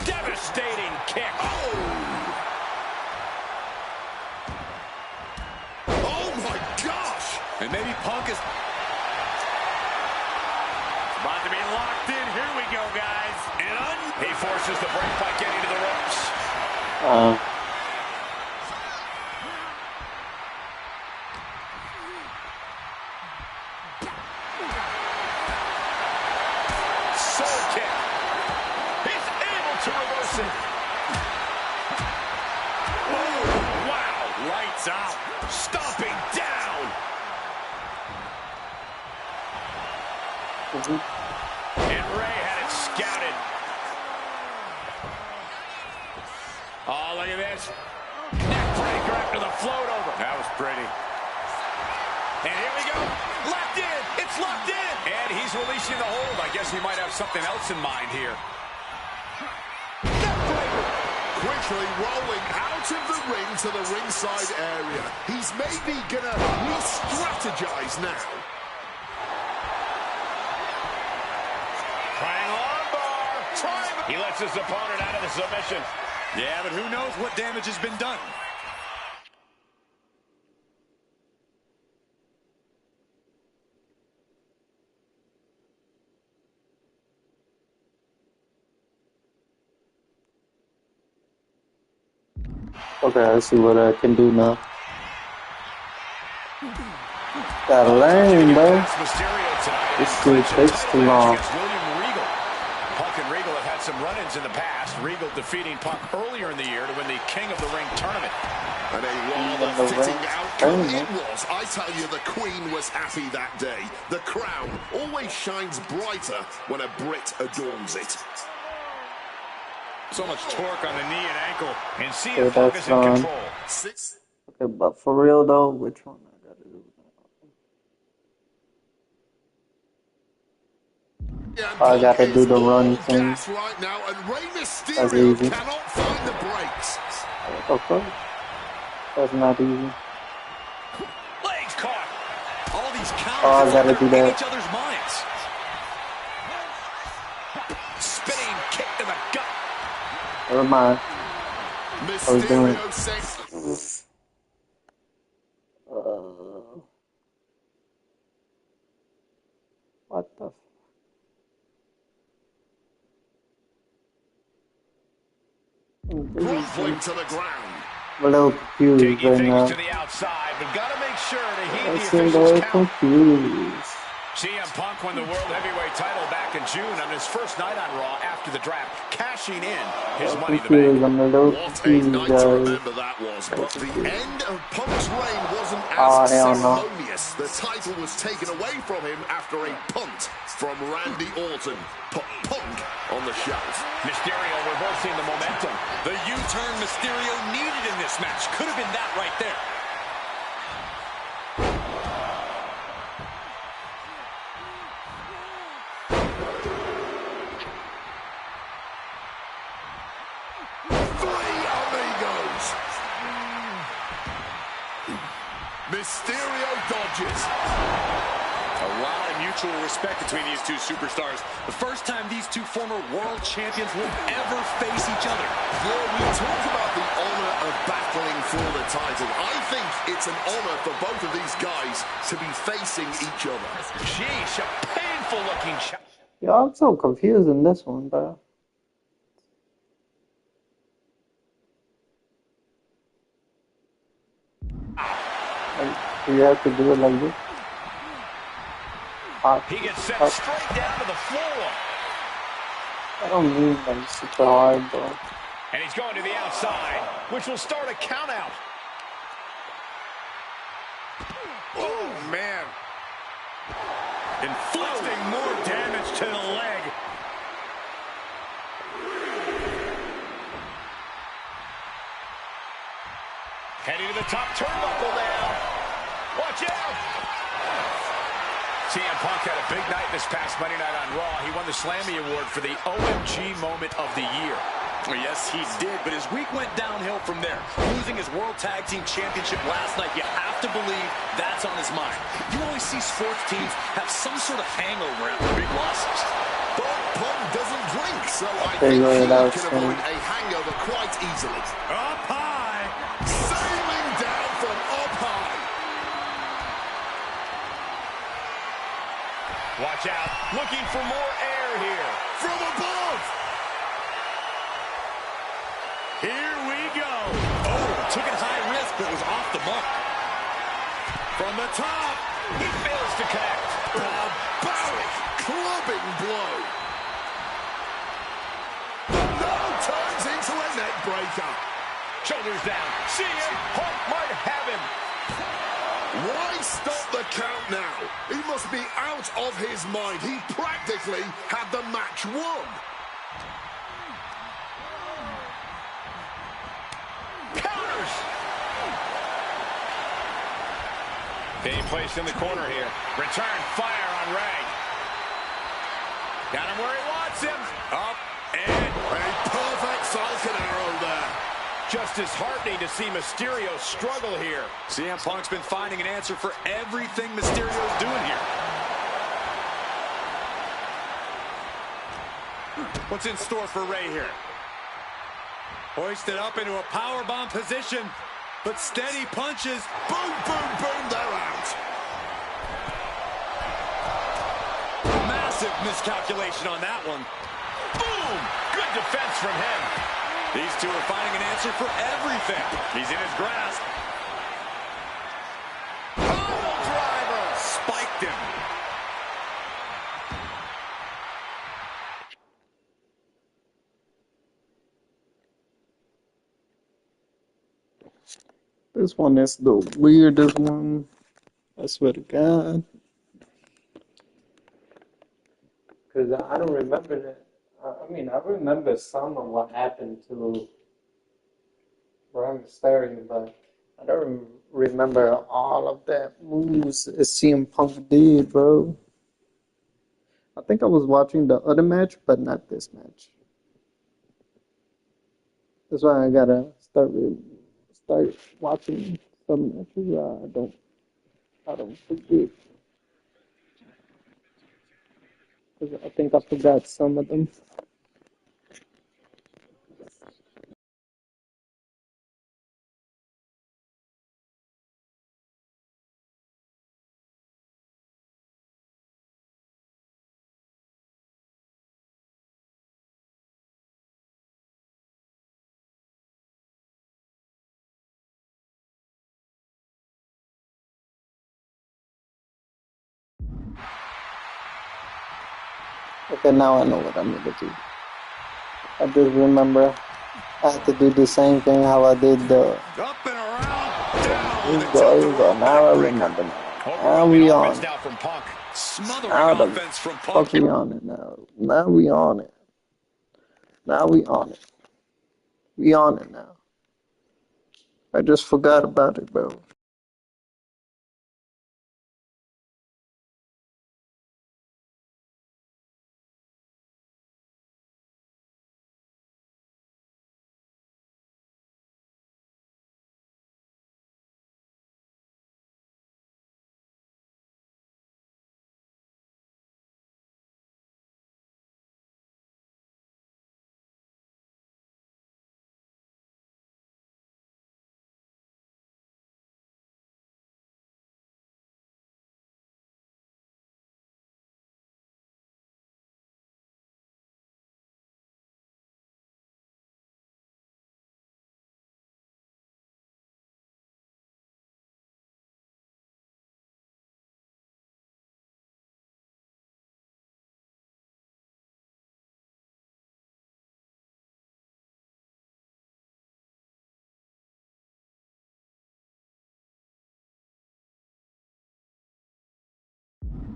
S2: Devastating kick.
S4: Oh my gosh!
S5: And maybe Punk is
S2: About to be locked in. Here we go, guys. And he forces the break by getting to the ropes. Soul kick. He's able to reverse it. Oh, wow. Lights out. Stomping down. And Ray had it scouted. Oh, look at this. Neckbreaker after the float over. That was pretty. And here we go. Locked in. It's locked in. And he's releasing the hold. I guess he might have something else in mind here. Neckbreaker.
S4: Quickly rolling out of the ring to the ringside area. He's maybe gonna re-strategize now.
S2: Triangle armbar. He lets his opponent out of the submission.
S5: Yeah, but who knows what damage has been done.
S6: Okay, I see what I can do now. Gotta learn, bro. This shit takes too long.
S2: William Regal. Punk and Regal have had some run-ins in the past. Regal defeating Punk earlier in the year to win the King of the Ring tournament.
S4: And a rather fitting outcome it was. I tell you, the Queen was happy that day. The crown always shines brighter when a Brit adorns it.
S5: So much torque on the knee and ankle.
S2: And CM Punk is in control.
S6: Okay, but for real though, which one I gotta do? I gotta do the run thing.
S4: Right now, and Rey
S6: That's
S4: Mysterio
S6: easy.
S4: cannot find the brakes.
S6: Okay. That's not easy.
S2: Legs caught.
S5: All these counters
S6: Oh, I gotta do
S5: in
S6: that.
S5: each other's minds.
S2: Spinning kick to the gut.
S6: Never mind. was doing-
S4: Mysterio says,
S6: What the?
S4: crumpling to the ground.
S6: I'm a little confused
S2: Taking
S6: right
S2: things
S6: now.
S2: to the outside, but gotta make sure to heed
S6: I
S2: the
S6: seem a
S2: officials'
S6: little
S2: count.
S6: confused.
S2: CM Punk won the World Heavyweight title back in June on his first night on Raw after the draft, cashing in his Money in the
S6: Confused.
S2: Bank.
S6: I'm a little
S4: What a
S6: confused,
S4: night to
S6: guys.
S4: remember that was. But the end of Punk's reign wasn't
S6: Oh,
S4: as
S6: hell no.
S4: ceremonious Mysterious. The title was taken away from him after a punt from Randy Orton. Put Punk on the shelf.
S2: Mysterio reversing the momentum.
S5: The U-turn Mysterio needed in this match. Could have been that right there.
S4: Mysterio dodges.
S5: A lot of mutual respect between these two superstars. The first time these two former world champions will ever face each other.
S4: Yeah, we talk about the honor of battling for the title. I think it's an honor for both of these guys to be facing each other.
S2: Sheesh, a painful looking shot.
S6: Yeah, I'm so confused in this one, bro. You have to do it like this.
S2: He gets sent straight down to the floor.
S6: I don't mean like super hard, bro.
S2: And he's going to the outside, which will start a count out. Oh, man. Inflicting more damage to the leg. Heading to the top turnbuckle now. Watch out! CM Punk had a big night this past Monday night on Raw. He won the Slammy Award for the OMG Moment of the Year.
S5: Well, yes, he did, but his week went downhill from there. Losing his World Tag Team Championship last night, you have to believe that's on his mind. You always see sports teams have some sort of hangover after big losses.
S4: But Punk doesn't drink, so I think he can avoid a hangover quite easily.
S2: Up high.
S4: Sailing down from up high.
S2: Watch out. Looking for more air here.
S4: From above.
S2: Here we go.
S5: Oh, took it high risk, but was off the mark.
S2: From the top, he fails to connect.
S4: Barbaric clubbing blow. No, turns into a neck breaker.
S2: Shoulders down. CM Punk might have him.
S4: Why stop the count now? He must be out of his mind. He practically had the match won.
S2: Counters. Being placed in the corner here. Return fire on Ray. Got him where he wants him. Up and
S4: a perfect Falcon arrow there.
S2: Just disheartening to see Mysterio struggle here.
S5: CM Punk's been finding an answer for everything Mysterio's doing here. What's in store for Ray here? Hoisted up into a powerbomb position, but steady punches.
S4: Boom, boom, boom, they're out.
S5: Massive miscalculation on that one.
S2: Boom! Good defense from him.
S5: These two are finding an answer for everything. He's in his grasp.
S2: Pile driver!
S5: Spiked him.
S6: This one is the weirdest one. I swear to God. Because I don't remember that. I mean, I remember some of what happened to Rey Mysterio, but I don't remember all of that moves CM Punk did, bro. I think I was watching the other match, but not this match. That's why I gotta start watching some matches. I don't forget. Because I think I forgot some of them. Okay, now I know what I need to do. I just remember I had to do the same thing how I did the...
S2: Up and around, down.
S6: Here you go. Now I remember now. Now we on it.
S2: Now from Punk.
S5: Smothering
S6: Now the
S5: offense from
S6: fuck
S5: Punk.
S6: we on it now. Now we on it. Now we on it. We on it now. I just forgot about it, bro.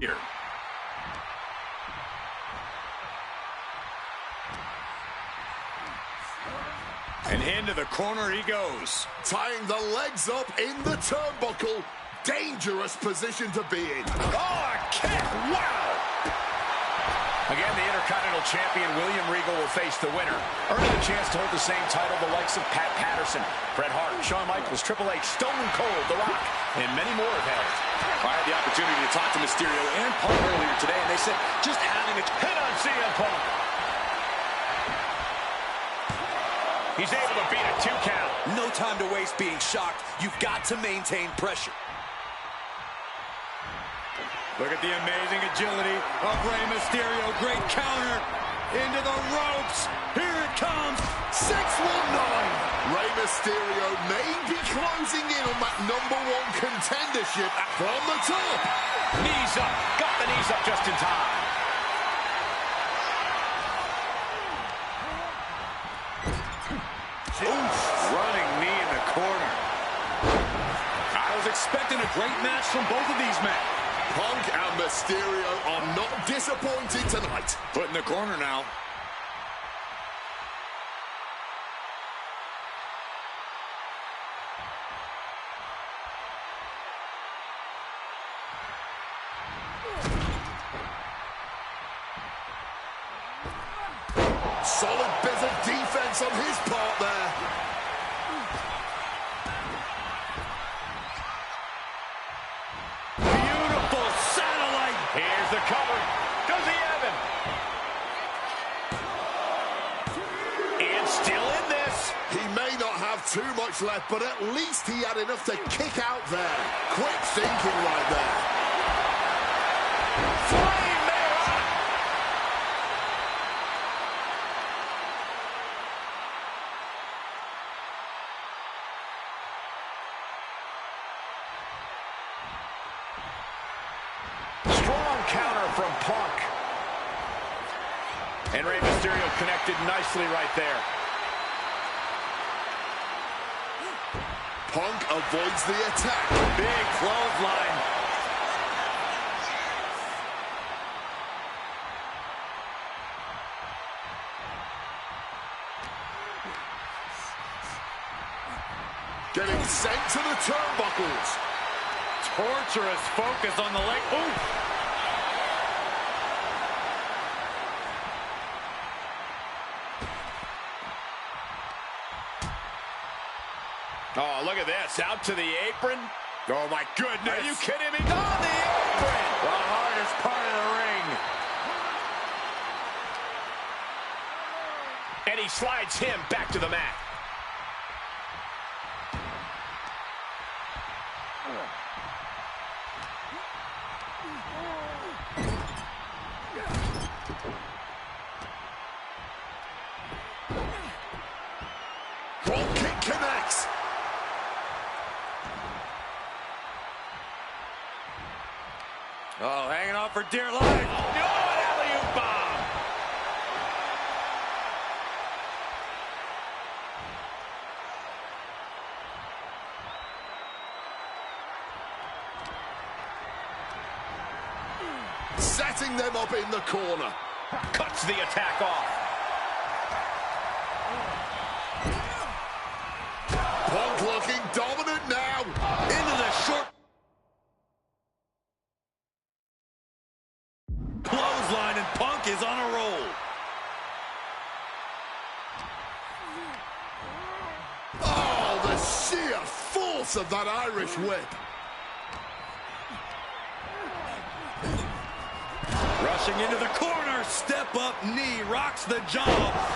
S5: Here. And into the corner he goes.
S4: Tying the legs up in the turnbuckle. Dangerous position to be in.
S2: Oh, a kick! Wow! Again, the Intercontinental Champion William Regal will face the winner, earning a chance to hold the same title the likes of Pat Patterson, Bret Hart, Shawn Michaels, Triple H, Stone Cold, The Rock, and many more have held.
S5: I had the opportunity to talk to Mysterio and Punk earlier today, and they said just having a
S2: Hit on CM Punk. He's able to beat a 2 count.
S5: no time to waste being shocked. You've got to maintain pressure. Look at the amazing agility of Rey Mysterio. Great counter into the ropes. Here it comes.
S4: 619. Rey Mysterio may be closing in on that #1 contendership from the top.
S2: Knees up. Got the knees up just in time.
S5: Oof. Running knee in the corner. I was expecting a great match from both of these men.
S4: Punk and Mysterio are not disappointed tonight.
S5: Put in the corner now.
S4: Solid bit of defense on his part there.
S5: Beautiful satellite.
S2: Here's the cover. Does he have him? And still in this.
S4: He may not have too much left, but at least he had enough to kick out there. Quick thinking right there.
S2: Flying Mayor. Strong counter from Punk. And Rey Mysterio connected nicely right there.
S4: Punk avoids the attack.
S5: Big clothesline.
S4: Getting sent to the turnbuckles.
S5: Torturous focus on the leg. Ooh.
S2: Oh, look at this. Out to the apron.
S5: Oh, my goodness.
S2: Are you kidding me? On the apron.
S5: The hardest part of the ring.
S2: And he slides him back to the mat.
S4: Drop kick connects.
S5: Oh, hanging on for dear life.
S2: Oh, an alley-oop bomb.
S4: setting them up in the corner.
S2: Cuts the attack off.
S4: Punk looking dominant now.
S5: Into the short clothesline, and Punk is on a roll.
S4: Oh, the sheer force of that Irish whip.
S5: Rushing into the corner, step up knee, rocks the jaw,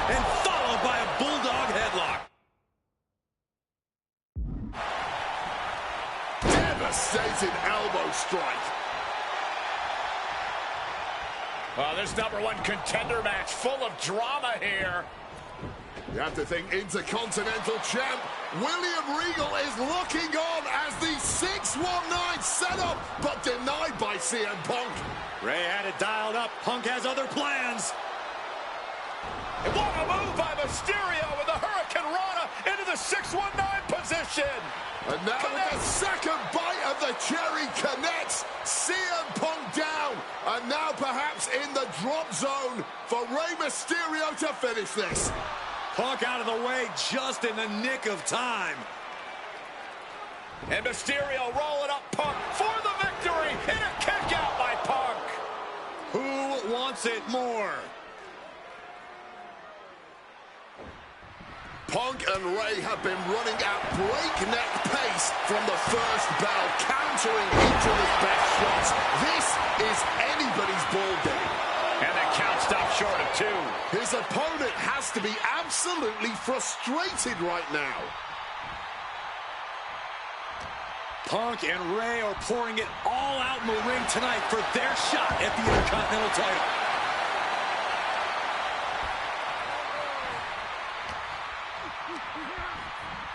S5: and followed by a bulldog headlock.
S4: Devastating elbow strike.
S2: This #1 contender match full of drama here.
S4: You have to think Intercontinental Champ William Regal is looking on as the 619 setup, but denied by CM Punk.
S5: Ray had it dialed up. Punk has other plans.
S2: And what a move by Mysterio with the Hurricane Rana into the 619 position.
S4: And now with the second bite of the cherry connects, CM Punk down. And now perhaps in the drop zone for Rey Mysterio to finish this.
S5: Punk out of the way just in the nick of time.
S2: And Mysterio rolling up Punk for the victory. And a kick out by Punk.
S5: Who wants it more?
S4: Punk and Ray have been running at breakneck pace from the first bell, countering each other's best shots. This is anybody's ball game.
S2: And the count stopped short of 2.
S4: His opponent has to be absolutely frustrated right now.
S5: Punk and Ray are pouring it all out in the ring tonight for their shot at the Intercontinental title.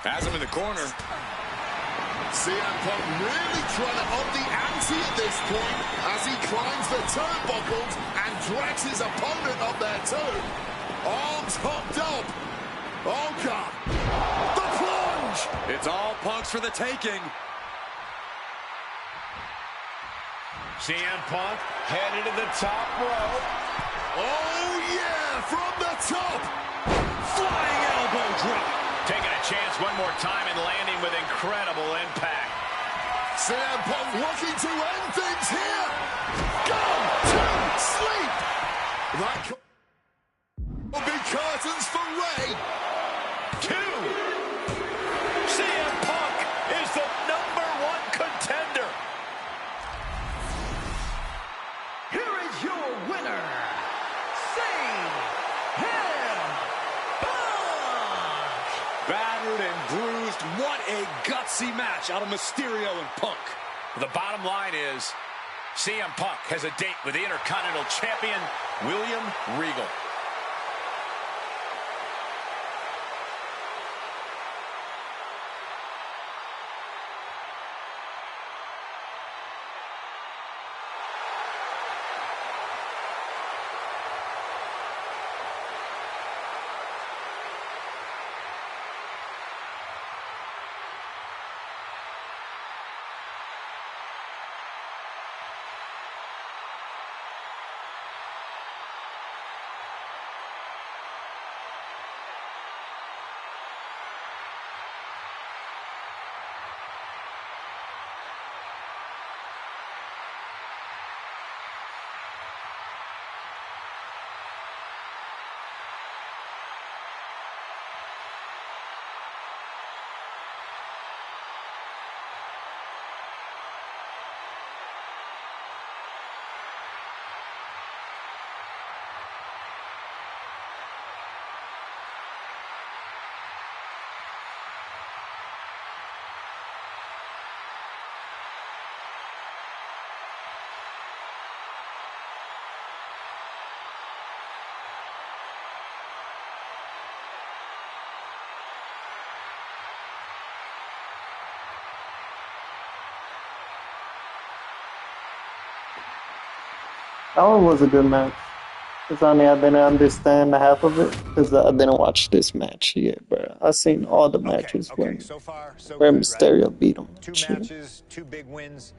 S5: Has him in the corner.
S4: CM Punk really trying to up the ante at this point as he climbs the turnbuckles and drags his opponent up there too. Arms hooked up. Oh, God. The plunge.
S5: It's all Punk's for the taking.
S2: CM Punk headed to the top rope.
S4: Oh, yeah, from the top.
S5: Flying elbow drop.
S2: Taking a chance one more time and landing with incredible impact.
S4: CM Punk looking to end things here. Go to sleep. That will be curtains for Ray.
S2: 2. CM Punk is the #1 contender.
S3: Here is your winner, CM Punk.
S5: Battered and bruised. What a gutsy match out of Mysterio and Punk.
S2: The bottom line is CM Punk has a date with the Intercontinental Champion, William Regal.
S6: That one was a good match. It's only I didn't understand half of it because I didn't watch this match yet, bro. I seen all the matches when
S1: so far, so
S6: Rey
S1: good,
S6: Mysterio
S1: right?
S6: beat him.
S1: 2
S6: Shit.
S1: matches, 2 big wins.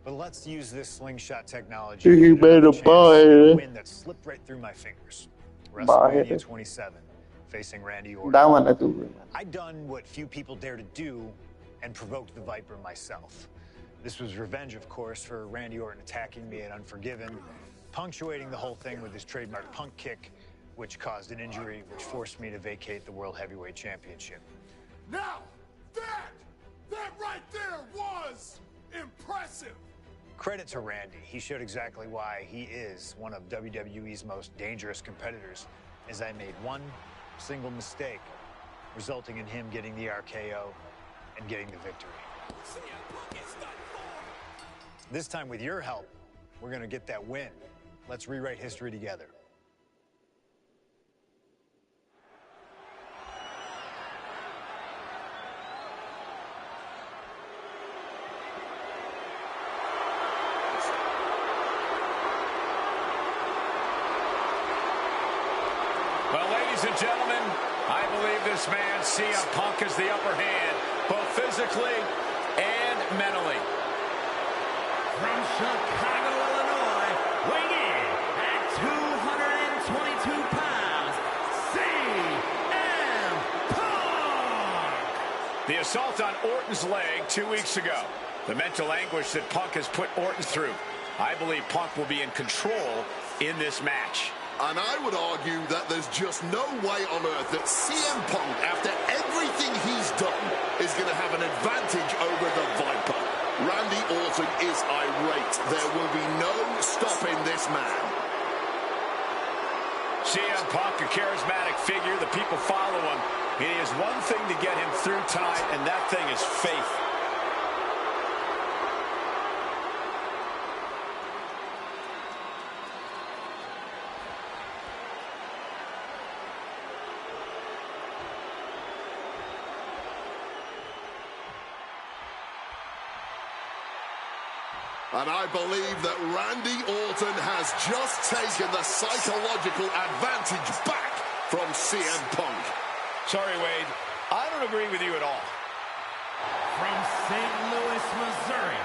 S1: But let's use this slingshot technology
S6: He
S1: to get
S6: made
S1: another
S6: a
S1: chance
S6: buy.
S1: to win that slipped right through my fingers.
S6: Buy.
S1: WrestleMania 27, facing Randy Orton.
S6: That one I do remember.
S1: I'd done what few people dare to do and provoked the Viper myself. This was revenge, of course, for Randy Orton attacking me at Unforgiven, punctuating the whole thing with his trademark punk kick, which caused an injury, which forced me to vacate the World Heavyweight Championship.
S4: Now, that right there was impressive.
S1: Credit to Randy. He showed exactly why he is one of WWE's most dangerous competitors, as I made one single mistake, resulting in him getting the RKO and getting the victory. This time, with your help, we're going to get that win. Let's rewrite history together.
S2: Well, ladies and gentlemen, I believe this man, CM Punk, has the upper hand, both physically and mentally.
S3: From Chicago, Illinois, weighing in at 222 pounds, CM Punk!
S2: The assault on Orton's leg 2 weeks ago. The mental anguish that Punk has put Orton through. I believe Punk will be in control in this match.
S4: And I would argue that there's just no way on earth that CM Punk, after everything he's done, is going to have an advantage over the Viper. Randy Orton is irate. There will be no stopping this man.
S2: CM Punk, a charismatic figure. The people follow him. It is one thing to get him through tonight, and that thing is faith.
S4: And I believe that Randy Orton has just taken the psychological advantage back from CM Punk.
S2: Sorry, Wade. I don't agree with you at all.
S3: From St. Louis, Missouri,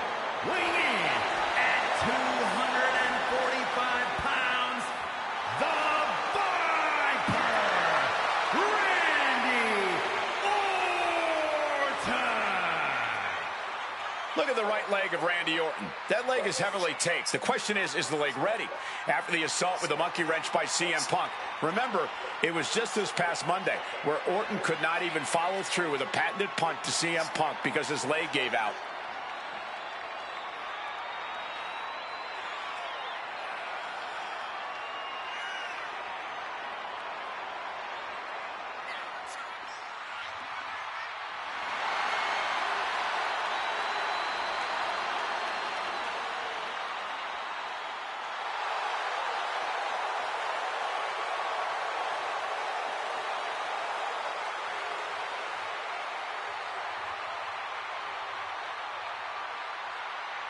S3: weighing in at 245 pounds, the Viper, Randy Orton!
S2: Look at the right leg of Randy Orton. That leg is heavily taped. The question is the leg ready? After the assault with a monkey wrench by CM Punk. Remember, it was just this past Monday where Orton could not even follow through with a patented punt to CM Punk because his leg gave out.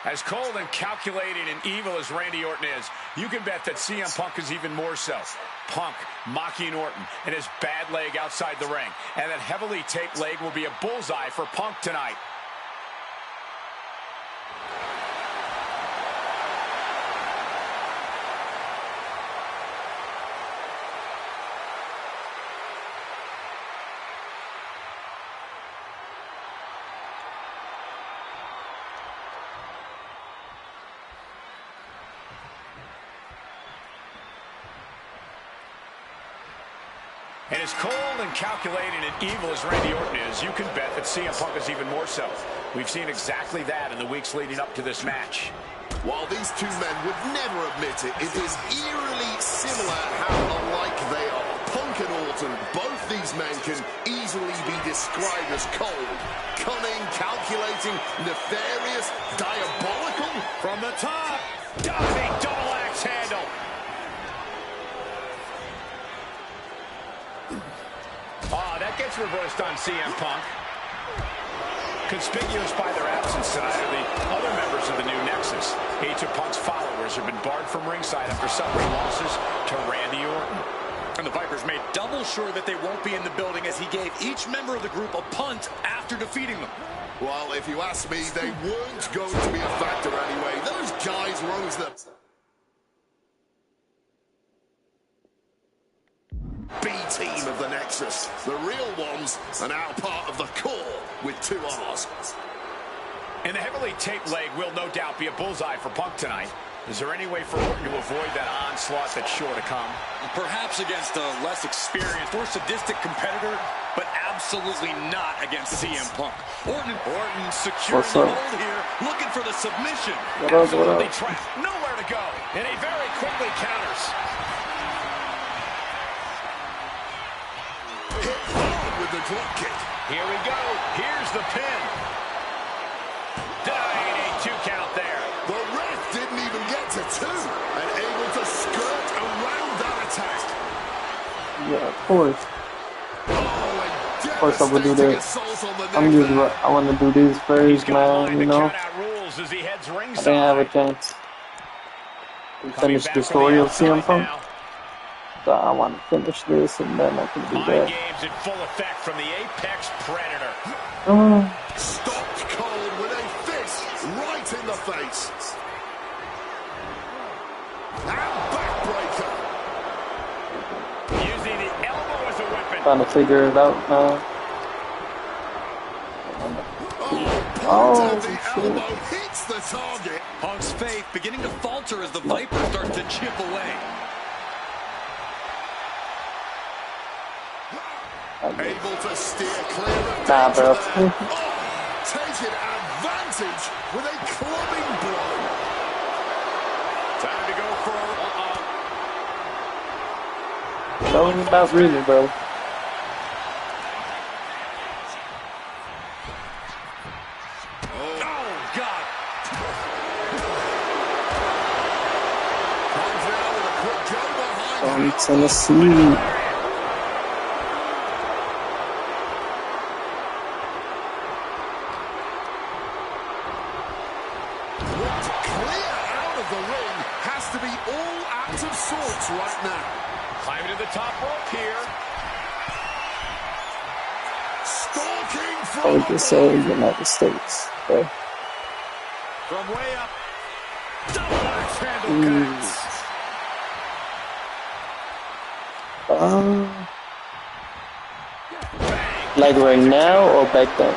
S2: As cold and calculating and evil as Randy Orton is, you can bet that CM Punk is even more so. Punk mocking Orton and his bad leg outside the ring. And that heavily taped leg will be a bullseye for Punk tonight. And as cold and calculating and evil as Randy Orton is, you can bet that CM Punk is even more so. We've seen exactly that in the weeks leading up to this match.
S4: While these two men would never admit it, it is eerily similar how alike they are. Punk and Orton, both these men can easily be described as cold, cunning, calculating, nefarious, diabolical.
S2: From the top, diving double axe handle. That gets reversed on CM Punk. Conspicuous by their absence tonight are the other members of the new Nexus. Each of Punk's followers have been barred from ringside after suffering losses to Randy Orton.
S5: And the Vipers made double sure that they won't be in the building as he gave each member of the group a punt after defeating them.
S4: Well, if you ask me, they weren't going to be a factor anyway. Those guys rose them. B team of the Nexus. The real ones are now part of the core with 2 R's.
S2: And the heavily taped leg will no doubt be a bullseye for Punk tonight. Is there any way for Orton to avoid that onslaught that's sure to come?
S5: Perhaps against a less experienced or sadistic competitor, but absolutely not against CM Punk. Orton securing the hold here, looking for the submission.
S2: Absolutely trapped, nowhere to go. And he very quickly counters.
S4: Hit hard with the drop kick.
S2: Here we go. Here's the pin. Denying a 2 count there.
S4: The ref didn't even get to 2 and able to skirt around that attack.
S6: Yeah, of course.
S4: Oh,
S6: Of course I would do that. I want to do this first, man, you know. I didn't have a chance to finish the story of CM Punk. So I want to finish this and then I can do that.
S2: Games in full effect from the Apex Predator.
S4: Stopped cold with a fist right in the face. And backbreaker.
S2: Using the elbow as a weapon.
S6: Trying to figure it out now.
S4: Oh, the elbow hits the target.
S5: Punk's faith beginning to falter as the Viper starts to chip away.
S4: Able to steer clear of
S6: Nah, bro.
S4: Taking advantage with a clubbing blow.
S2: Time to go for
S6: Tell me about really, bro.
S2: Oh, God.
S4: Comes out with a quick go behind.
S6: From Tennessee.
S4: Right now.
S2: Climbing to the top rope here.
S4: Stalking from
S6: I would just say United States. Okay.
S2: From way up. Double axe handle cuts.
S6: Like right now or back then?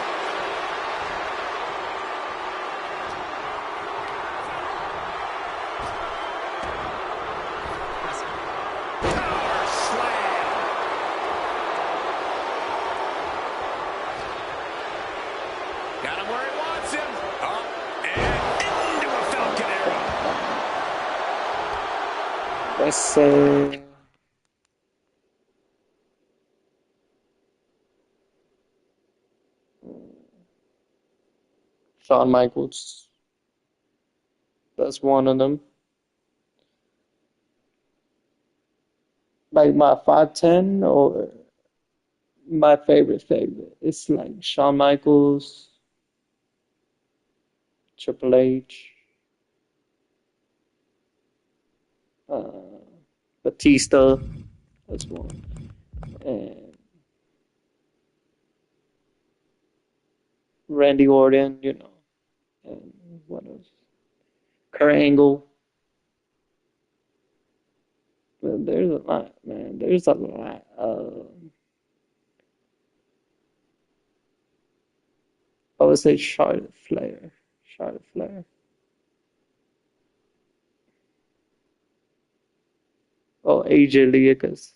S6: Let's say Shawn Michaels. That's one of them. Like my 5'10" or my favorite. It's like Shawn Michaels, Triple H, Batista, that's one, and Randy Orton, you know, and what else? Kurt Angle. But there's a lot, man. There's a lot. I would say Charlotte Flair. Charlotte Flair. Oh, AJ Lee, because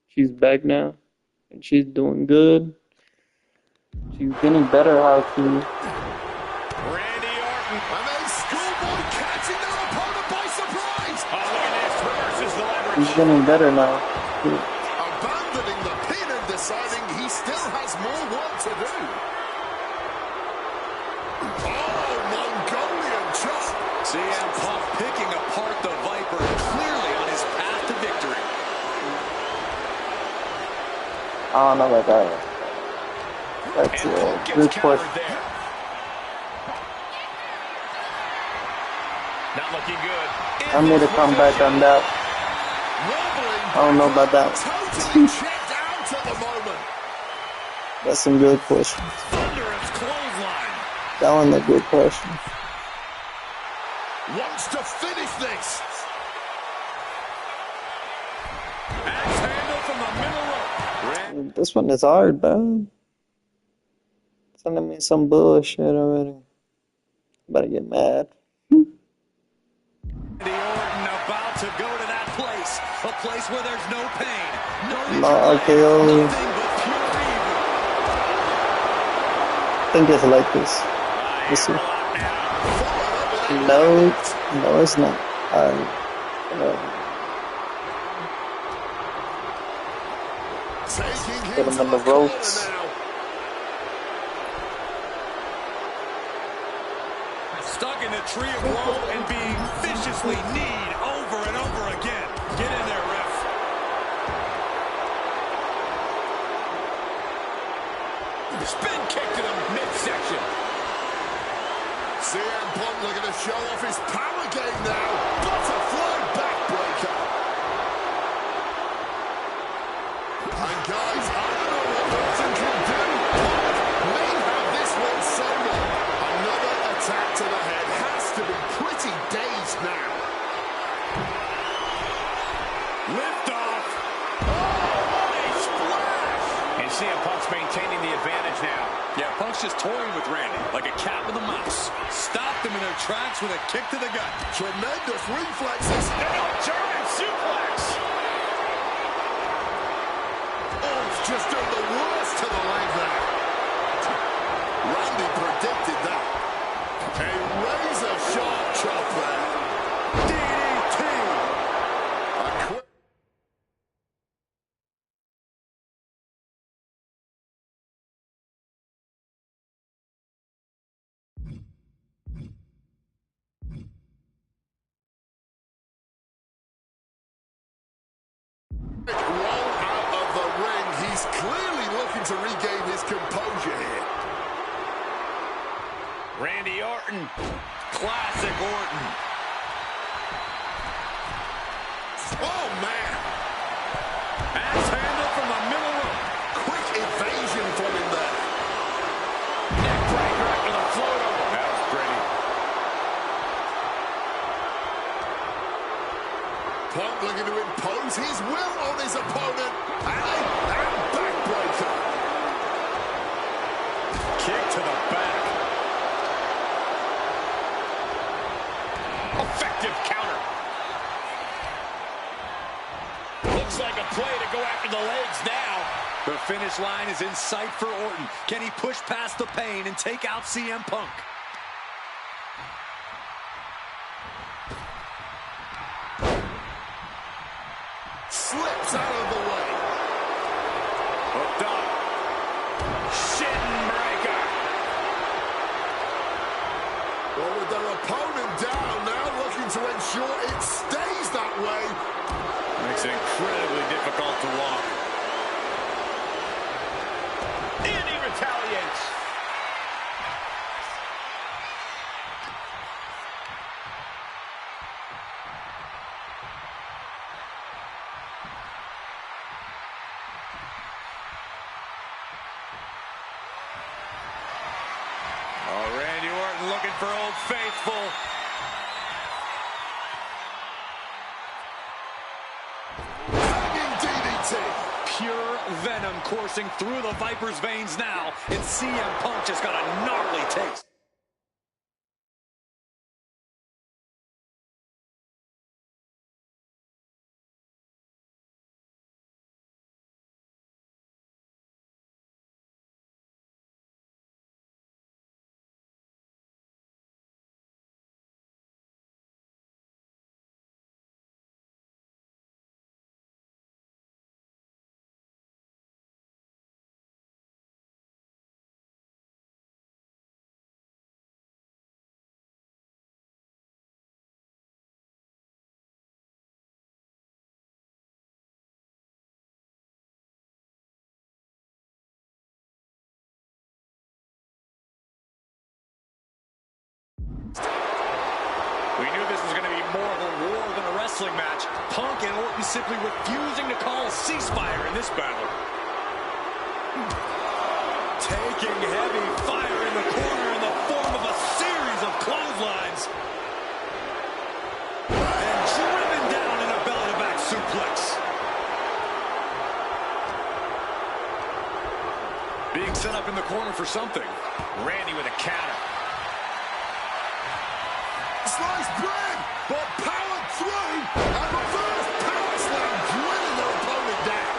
S6: she's back now and she's doing good. She's getting better how to.
S2: Randy Orton.
S4: And then Schoolboy catching their opponent by surprise.
S2: Oh, look at this. Reverses the leverage.
S6: She's getting better now.
S4: Abandoning the pin and deciding he still has more work to do. Oh, Mongolian chop.
S5: CM Punk picking apart the Viper, clearly on his path to victory.
S6: I don't know about that. That's a good question.
S2: Not looking good.
S6: I made a comeback on that. I don't know about that.
S4: Totally checked out at the moment.
S6: That's some good questions.
S2: Thunderous clothesline.
S6: That one a good question.
S4: Wants to finish this.
S5: Axe handle from the middle rope.
S6: This one is hard, bro. Sending me some bullshit already. Better get mad.
S5: Randy Orton about to go to that place. A place where there's no pain, no
S6: RKO.
S5: nothing but pure evil.
S6: I think it's like this. Let's see. No, no, it's not. Get him on the ropes.
S5: Stuck in the tree of woe and being viciously kneed over and over again. Get in there, ref. Spin kick to the midsection.
S4: CM Punk looking to show off his power game now. Butterfly backbreaker. And guys, I don't know what Orton can do. Punk may have this one solo. Another attack to the head. Has to be pretty dazed now.
S2: Lift off. Oh, what a splash. And CM Punk's maintaining the advantage now.
S5: Yeah, Punk's just toying with Randy like a cat with a mouse. Stopped them in their tracks with a kick to the gut.
S4: Tremendous reflexes.
S2: German suplex.
S4: Oh, it's just done the worst to the leg there. Randy predicted that. A razor-sharp chop there. DDT. A quick... roll out of the ring. He's clearly looking to regain his composure here.
S2: Randy Orton.
S5: Classic Orton.
S4: Oh, man.
S5: Axe handle from the middle rope.
S4: Quick evasion from him there.
S2: Neck breaker after the float over. That was pretty.
S4: Punk looking to impose his will on his opponent. And backbreaker.
S2: Kick to the back. Effective counter. Looks like a play to go after the legs now.
S5: The finish line is in sight for Orton. Can he push past the pain and take out CM Punk?
S4: Slips out of the way.
S2: Hooked up. Shin breaker.
S4: Well, with their opponent down now, looking to ensure it stays that way.
S2: Makes it incredibly difficult to walk. And he retaliates. Oh, Randy Orton looking for Old Faithful.
S4: Hanging DDT.
S5: Pure venom coursing through the Viper's veins now, and CM Punk just got a gnarly taste.
S2: We knew this was going to be more of a war than a wrestling match.
S5: Punk and Orton simply refusing to call a ceasefire in this battle. Taking heavy fire in the corner in the form clotheslines. And driven down in a belly-to-back suplex. Being set up in the corner for something.
S2: Randy with a counter.
S4: Sliced bread, but powered through, and reverse power slam, drilling their opponent down.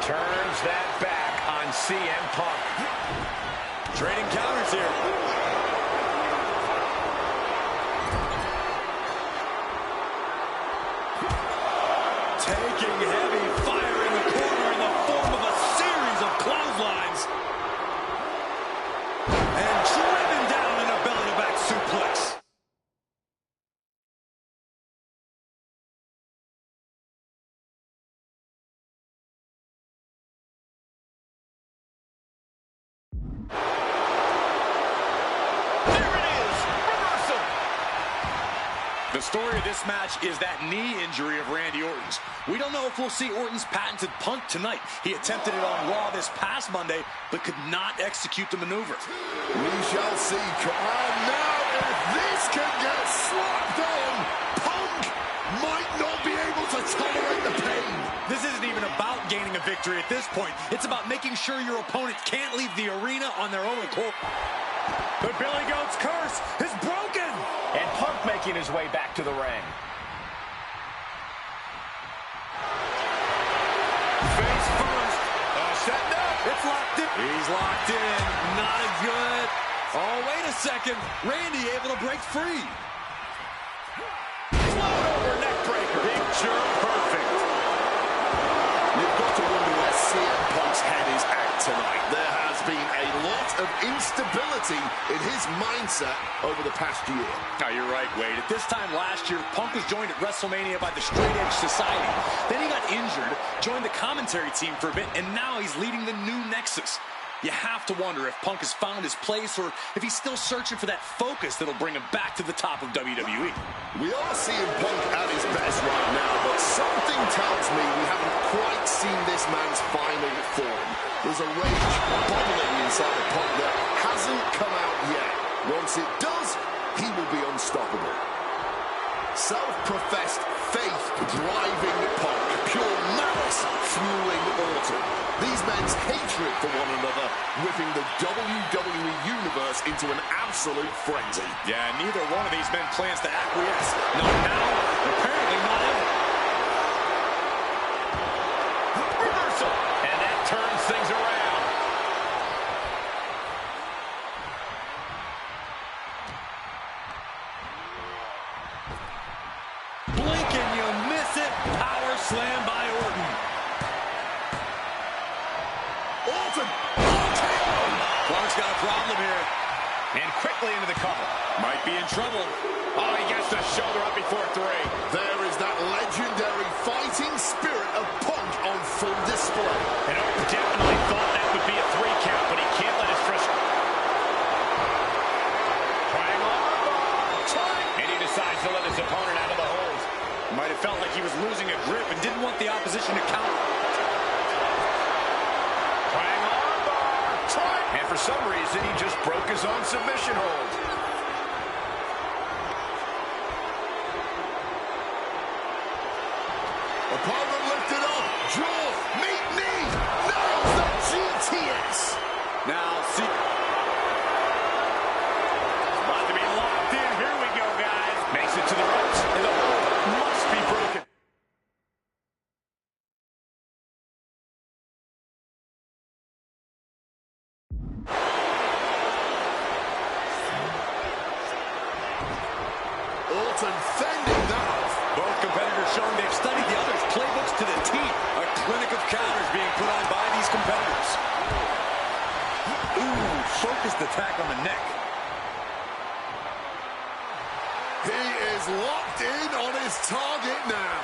S2: Turns that back on CM Punk.
S5: Trading counters here. Taking heavy fire in the corner in the form of a series of clotheslines. And driven down in a belly-to-back suplex. The story of this match is that knee injury of Randy Orton's. We don't know if we'll see Orton's patented punt tonight. He attempted it on Raw this past Monday, but could not execute the maneuver.
S4: We shall see. Come on now, if this can get slapped on, Punk might not be able to tolerate the pain.
S5: This isn't even about gaining a victory at this point. It's about making sure your opponent can't leave the arena on their own accord.
S3: The Billy Goat's curse is broken.
S2: And Punk making his way back to the ring.
S5: Face first. Setting up. It's locked in. He's locked in. Not a good. Oh, wait a second. Randy able to break free.
S2: Float over neck breaker. Picture perfect.
S4: You've got to wonder where CM Punk's head is at tonight. There has been a lot of instability in his mindset over the past year.
S5: Oh, you're right, Wade. At this time last year, Punk was joined at WrestleMania by the Straight Edge Society. Then he got injured, joined the commentary team for a bit, and now he's leading the new Nexus. You have to wonder if Punk has found his place or if he's still searching for that focus that'll bring him back to the top of WWE.
S4: We are seeing Punk at his best right now, but something tells me we haven't quite seen this man's final form. There's a rage bubbling inside of Punk that hasn't come out yet. Once it does, he will be unstoppable. Self-professed faith driving Punk, pure malice fueling Orton. These men's hatred for one another whipping the WWE Universe into an absolute frenzy.
S5: Yeah, neither one of these men plans to acquiesce. Not now, apparently not ever.
S2: Reversal. And that turns things around.
S5: Blink and you miss it. Power slam by Orton.
S4: Orton! RKO!
S5: Punk's got a problem here.
S2: And quickly into the cover.
S5: Might be in trouble.
S2: Oh, he gets the shoulder up before 3.
S4: There is that legendary fighting spirit of Punk on full display.
S2: And Orton definitely thought that would be a 3 count, but he can't let his frustration. And he decides to let his opponent out of the hold.
S5: Might have felt like he was losing a grip and didn't want the opposition to counter.
S2: And for some reason, he just broke his own submission hold.
S4: Opponent lifted up. Draw. Meet knee. Nails the GTS.
S5: Now, see.
S2: About to be locked in. Here we go, guys. Makes it to the ropes. And the hold must be broken.
S4: Orton fending that off.
S5: Both competitors showing they've studied the other's playbooks to the T. A clinic of counters being put on by these competitors. Ooh, focused attack on the neck.
S4: He is locked in on his target now.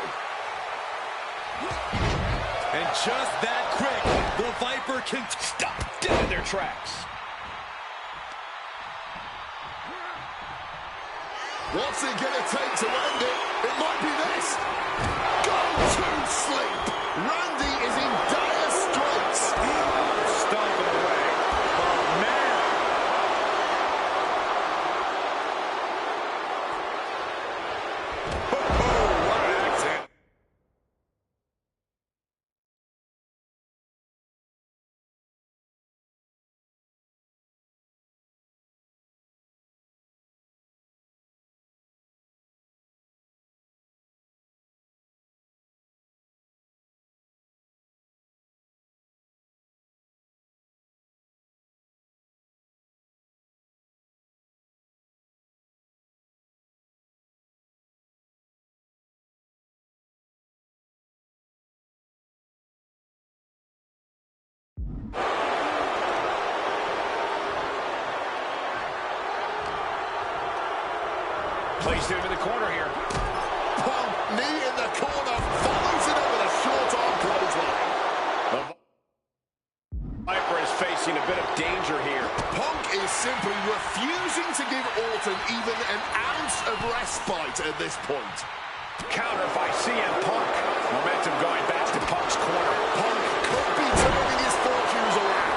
S5: And just that quick, the Viper can
S2: Stop dead in their tracks.
S4: What's it gonna take to end it? It might be this. Go to sleep. Randy is in dire straits.
S5: stomping away.
S2: placed him in the corner here.
S4: Punk, knee in the corner, follows it up with a short arm clothesline. The
S2: Viper is facing a bit of danger here.
S4: Punk is simply refusing to give Orton even an ounce of respite at this point.
S2: Counter by CM Punk. Momentum going back to Punk's corner.
S4: Punk could be turning his fortunes around.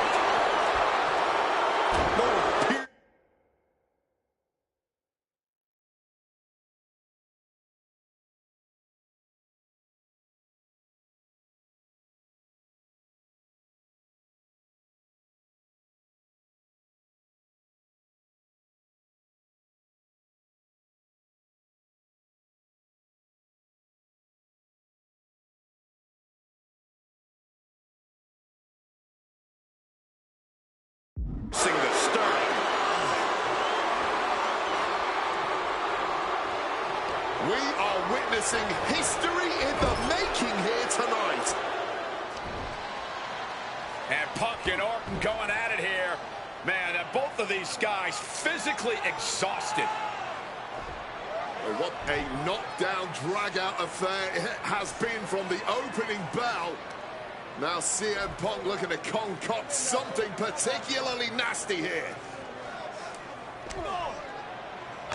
S2: Sing the stern.
S4: We are witnessing history in the making here tonight.
S2: And Punk and Orton going at it here. Man, both of these guys physically exhausted.
S4: What a knockdown, drag-out affair it has been from the opening bell. Now CM Punk looking to concoct something particularly nasty here.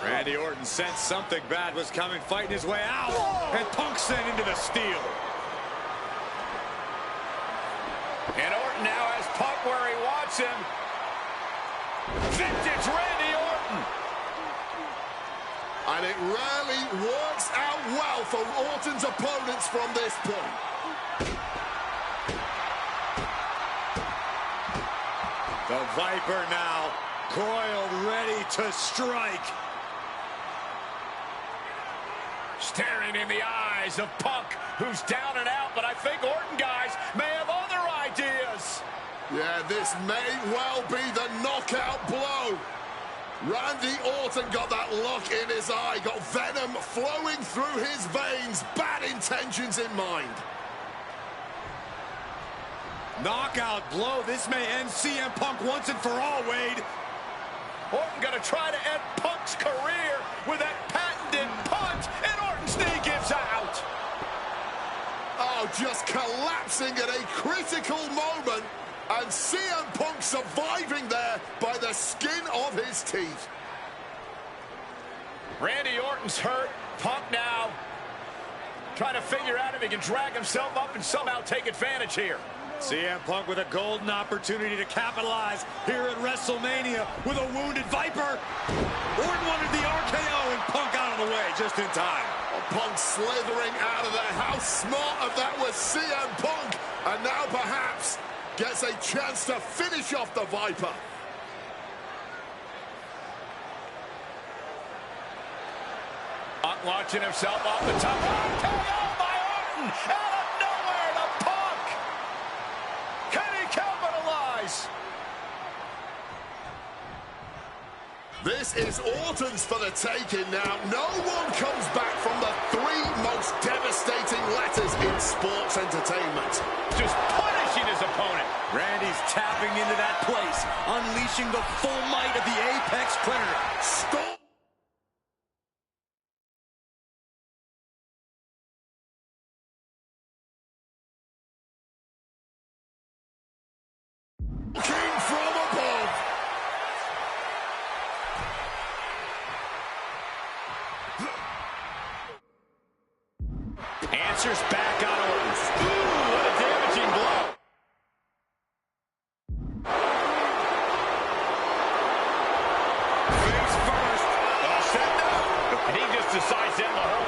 S3: Randy Orton sensed something bad was coming, fighting his way out. And Punk sent into the steel.
S2: And Orton now has Punk where he wants him. Vintage Randy Orton.
S4: And it rarely works out well for Orton's opponents from this point.
S3: The Viper now coiled, ready to strike.
S2: Staring in the eyes of Punk, who's down and out, but I think Orton, guys, may have other ideas.
S4: Yeah, this may well be the knockout blow. Randy Orton got that look in his eye, got venom flowing through his veins, bad intentions in mind.
S3: Knockout blow. This may end CM Punk once and for all, Wade.
S2: Orton gonna try to end Punk's career with that patented punch, and Orton's knee gives out.
S4: Oh, just collapsing at a critical moment, and CM Punk surviving there by the skin of his teeth.
S2: Randy Orton's hurt. Punk now trying to figure out if he can drag himself up and somehow take advantage here.
S3: CM Punk with a golden opportunity to capitalize here at WrestleMania with a wounded Viper. Orton wanted the RKO and Punk out of the way just in time.
S4: Punk slithering out of there. How smart of that was CM Punk. And now perhaps gets a chance to finish off the Viper.
S2: Punk launching himself off the top. RKO by Orton! Out of nowhere to Punk! Can he capitalize?
S4: This is Orton's for the taking now. No one comes back from the three most devastating letters in sports entertainment.
S2: Just punishing his opponent.
S5: Randy's tapping into that place, unleashing the full might of the Apex Predator.
S4: Stop. King from above.
S2: Answers back on Orton. Ooh, what a damaging blow. Face first. Set up. And he just decides to end the hold.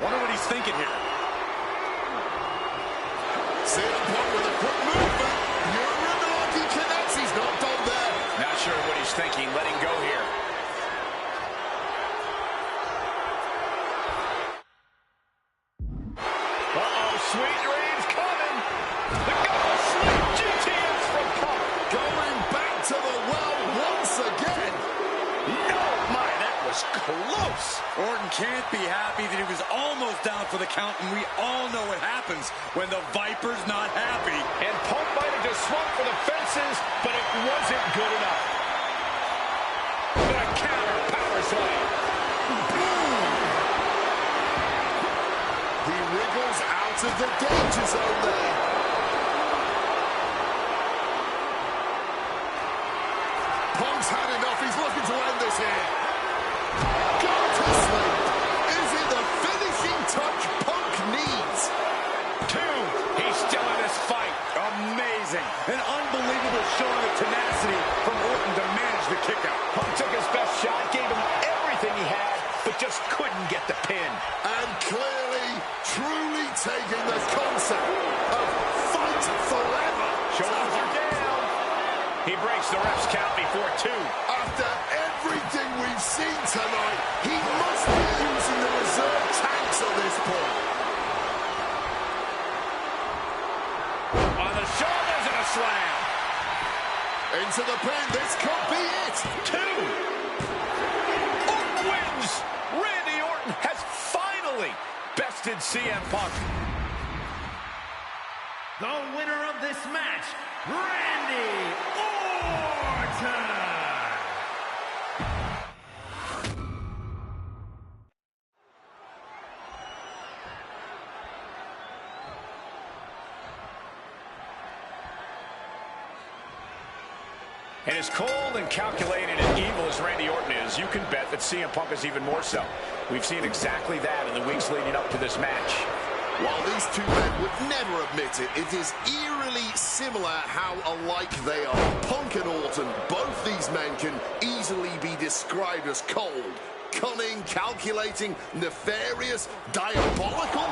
S3: Wonder what he's thinking here.
S4: CM Punk with a quick movement. Uranagi connects. He's not done there.
S2: Not sure what he's thinking, letting go here. Sweet dreams coming. The go sleep GTS from Punk.
S4: Going back to the well once again.
S2: No, my, that was close.
S5: Orton can't be happy that he was almost down for the count, and we all know what happens when the Viper's not happy.
S2: And Punk might have just swung for the fences, but it wasn't good enough. The counter power slam.
S4: He wriggles out of the danger zone there. Punk's had enough. He's looking to end this here. Gone to sleep. Is it the finishing touch Punk needs?
S2: 2. He's still in this fight.
S5: Amazing. An unbelievable showing of tenacity from Orton to manage the kickout.
S2: Punk took his best shot, gave him everything he had, but just couldn't get the pin.
S4: And clearly, truly taking the concept of fight forever.
S2: Shoulders are down. He breaks the ref's count before 2.
S4: After everything we've seen tonight, he must be using the reserve tanks at this point.
S2: On the shoulders and a slam.
S4: Into the pin. This could be it.
S2: 2. Orton wins. Randy Orton has finally bested CM Punk.
S7: The winner of this match, Randy Orton!
S2: And as cold and calculated and evil as Randy Orton is, you can bet that CM Punk is even more so. We've seen exactly that in the weeks leading up to this match.
S4: While these two men would never admit it, it is eerily similar how alike they are. Punk and Orton, both these men can easily be described as cold, cunning, calculating, nefarious, diabolical.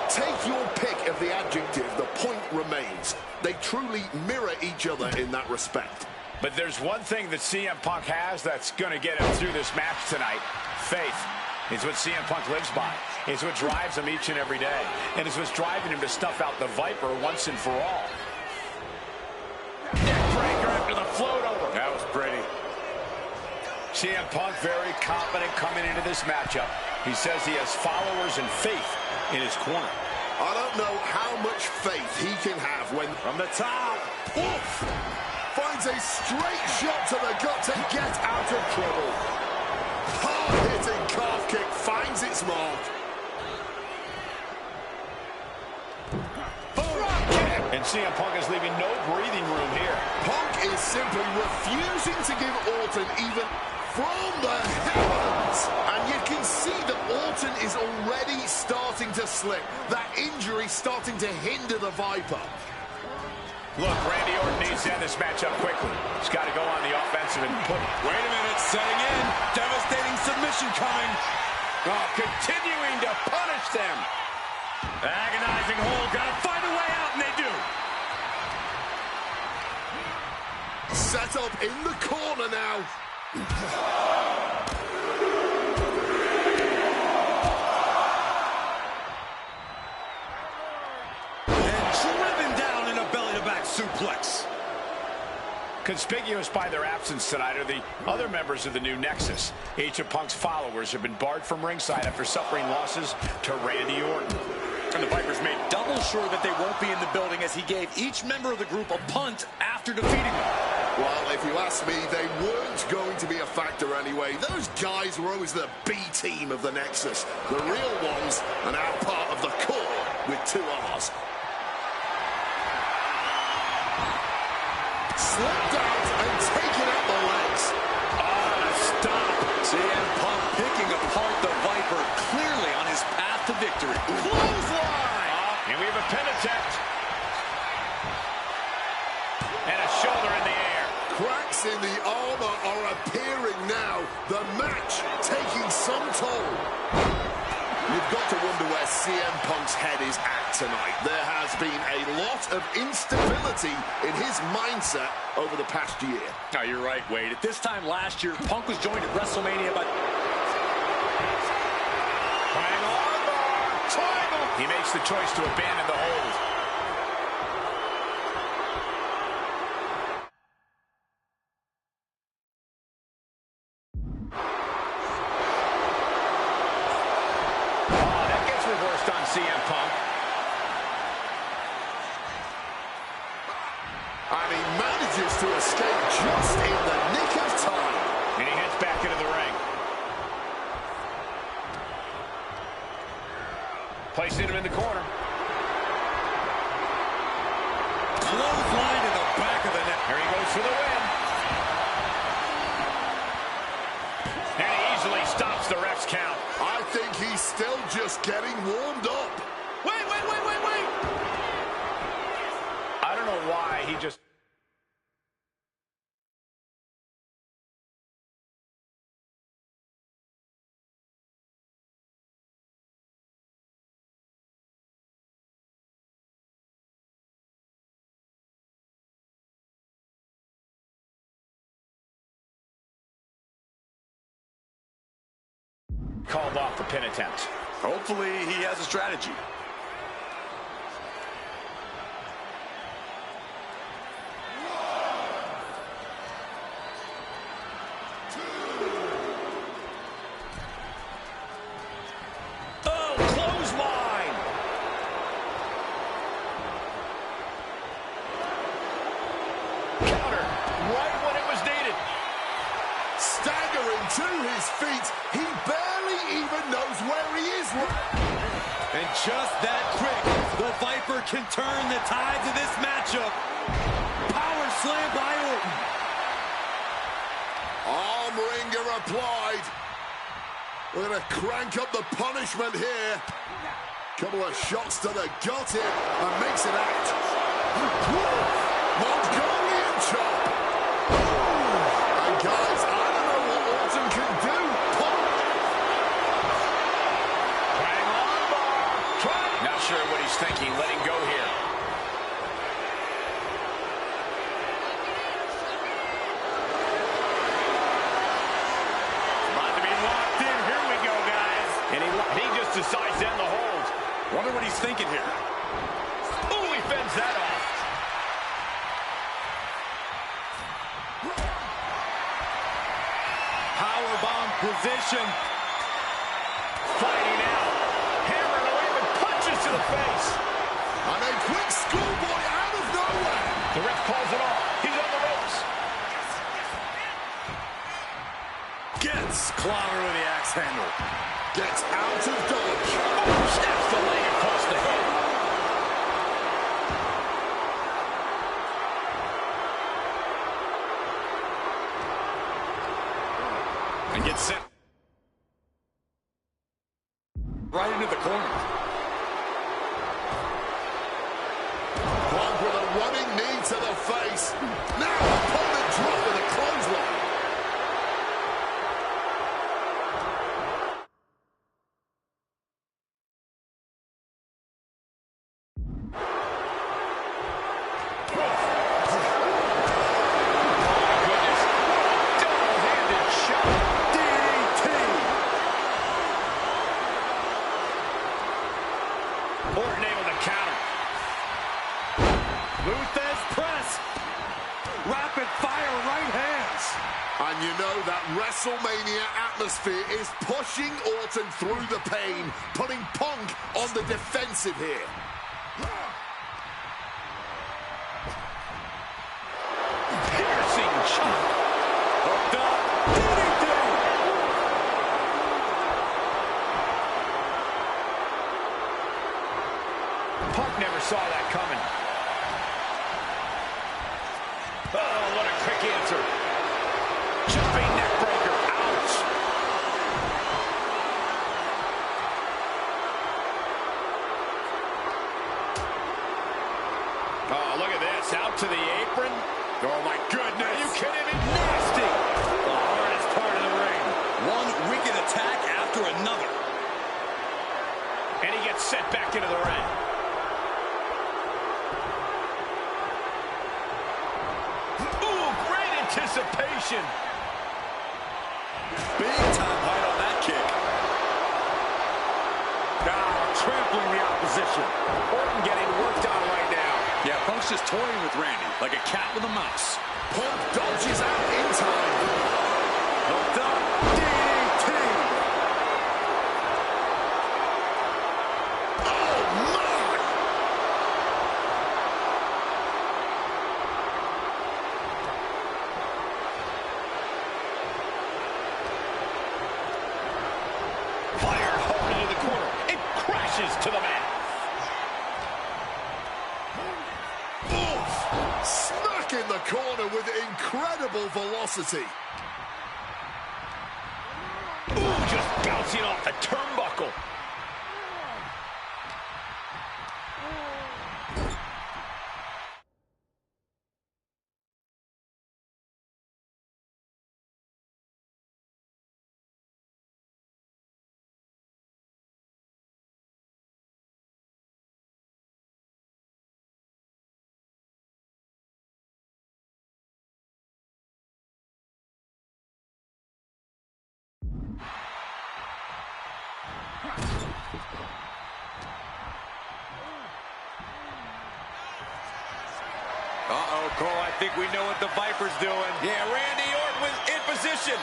S4: Take your pick of the adjective, the point remains. They truly mirror each other in that respect.
S2: But there's one thing that CM Punk has that's going to get him through this match tonight. Faith. It's what CM Punk lives by. It's what drives him each and every day. And it's what's driving him to snuff out the Viper once and for all. Neckbreaker after the float over.
S5: That was pretty.
S2: CM Punk very confident coming into this matchup. He says he has followers and faith in his corner.
S4: I don't know how much faith he can have when
S5: From the top.
S4: Oof! Finds a straight shot to the gut to get out of trouble. Hard-hitting calf kick finds its mark.
S2: And CM Punk is leaving no breathing room here.
S4: Punk is simply refusing to give Orton even from the heavens. And you can see that Orton is already starting to slip. That injury starting to hinder the Viper.
S2: Look, Randy Orton needs to end this matchup quickly. He's got to go on the offensive and put it.
S5: Wait a minute, setting in. Devastating submission coming.
S2: Oh, continuing to punish them.
S5: Agonizing hold. Gotta find a way out, and they do.
S4: Set up in the corner now.
S5: Suplex.
S2: Conspicuous by their absence tonight are the other members of the new Nexus. Each of Punk's followers have been barred from ringside after suffering losses to Randy Orton.
S5: And the Vipers made double sure that they won't be in the building as he gave each member of the group a punt after defeating them.
S4: Well, if you ask me, they weren't going to be a factor anyway. Those guys were always the B team of the Nexus. The real ones are now part of the core with 2 R's. Slipped out and taken out the legs.
S5: On a stop. CM Punk picking apart the Viper, clearly on his path to victory.
S4: Clothesline!
S2: And we have a pin attempt. And a shoulder in the air.
S4: Cracks in the armor are appearing now. The match taking some toll. You've got have to wonder where CM Punk's head is at tonight. There has been a lot of instability in his mindset over the past year.
S5: No, you're right, Wade. At this time last year, Punk was joined at WrestleMania by...
S2: He makes the choice to abandon the hold. CM Punk.
S4: And he manages to escape just in the nick of time.
S2: And he heads back into the ring. Placing him in the corner.
S3: Clothesline to the back of the neck.
S2: Here he goes for the win. And he easily stops the ref's count.
S4: I think he's still just getting warmed up.
S2: Wait. I don't know why he just... called off the pin attempt.
S5: Hopefully he has a strategy.
S2: Oh, clothesline! Counter right when it was needed.
S4: Staggering to his feet. He barely even knows where he is.
S3: And just that quick, the Viper can turn the tides of this matchup. Power slam by Orton.
S4: Arm wringer applied. We're going to crank up the punishment here. Couple of shots to the gut here and makes it out. Mongolian chop. And guys, I don't know what Orton can do.
S2: Hang on, bar. Not sure what he's thinking, letting go here. About to be locked in. Here we go, guys. And he just decides to end the hold.
S5: Wonder what he's thinking here.
S2: Ooh, he fends that off.
S3: Powerbomb position.
S2: Fighting out. Hammering away with punches to the face.
S4: And a quick schoolboy out of nowhere.
S2: The ref calls it off. He's on the ropes.
S5: Gets clobbered with the axe handle.
S4: Gets out of dodge.
S2: Snaps the leg across the head.
S5: And gets sent right into the corner.
S4: Punk with a running knee to the face. Now opponent drop with a clothesline.
S2: Orton able to counter.
S3: Luthez press. Rapid fire right hands.
S4: And you know that WrestleMania atmosphere is pushing Orton through the pain, putting Punk on the defensive here.
S2: Piercing chop.
S3: Hooked up. DDT.
S2: Punk never saw that coming. Oh, what a quick answer. Jumping neck breaker. Ouch. Oh, look at this. Out to the apron.
S5: Oh, my goodness.
S2: Are you kidding me? Nasty. The hardest part of the ring.
S5: One wicked attack after another.
S2: And he gets sent back into the ring. Ooh, great anticipation.
S5: Big time height on that kick. Trampling the opposition.
S2: Orton getting worked on right now.
S5: Yeah, Punk's just toying with Randy like a cat with a mouse.
S4: Punk dodges out in time.
S5: Hooked up. DDT.
S4: Oh, my!
S2: Fired hard into the corner. It crashes to the mat.
S4: Oof! Smack in the corner with incredible velocity.
S2: Ooh, just bouncing off the turnbuckle.
S5: Uh-oh, Cole, I think we know what the Viper's doing.
S2: Yeah, Randy Orton was in position.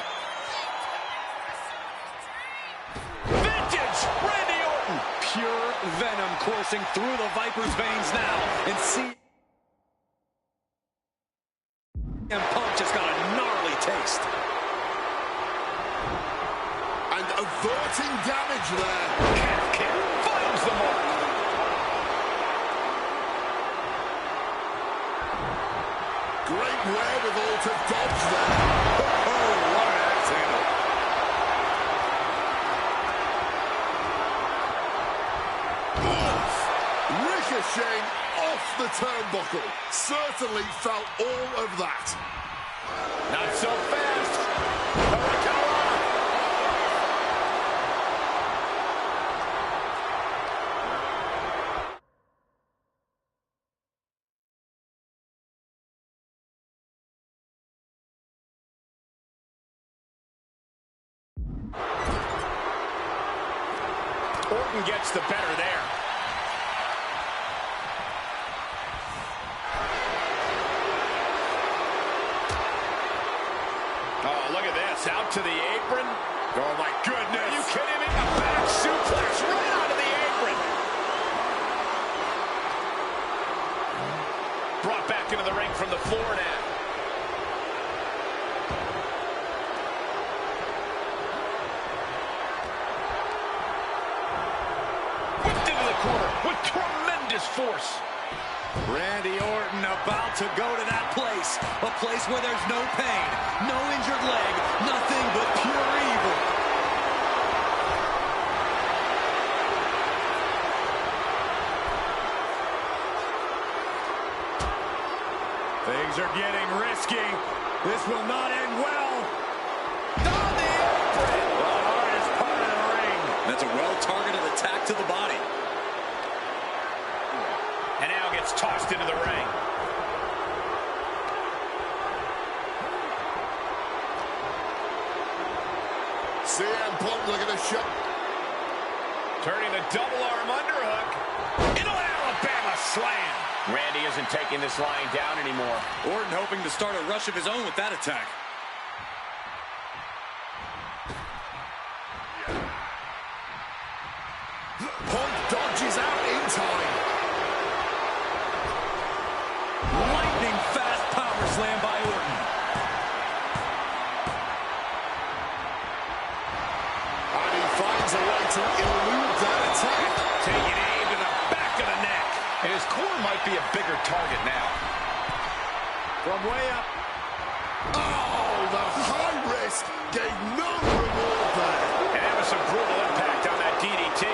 S2: Vintage Randy Orton.
S5: Pure venom coursing through the Viper's veins now. And CM Punk just got a gnarly taste.
S4: And averting damage there.
S2: Calf kick finds the mark.
S4: Great wherewithal to dodge there.
S5: Oh, what an axe handle.
S4: Oof! Ricocheting off the turnbuckle. Certainly felt all of that.
S2: Not so fast. Hurricane. Orton gets the better there. Oh, look at this. Out to the apron. Oh, my goodness. Are you kidding me? A back suplex right onto the apron. Brought back into the ring from the floor now. With tremendous force.
S5: Randy Orton about to go to that place. A place where there's no pain, no injured leg, nothing but pure evil. Things are getting risky. This will not end well.
S2: On the apron.
S5: The hardest part of the ring. That's a well-targeted attack to the body.
S2: And now gets tossed into the ring.
S4: CM Punk looking to show.
S2: Turning the double arm underhook. Into an Alabama slam. Randy isn't taking this lying down anymore.
S5: Orton hoping to start a rush of his own with that attack.
S4: Punk dodges out in time.
S5: Lightning fast power slam by Orton.
S4: And he finds a way to elude that attack.
S2: Taking aim to the back of the neck. And his core might be a bigger target now.
S5: From way up.
S4: Oh, the high risk gave no reward there.
S2: And that was some brutal impact on that DDT.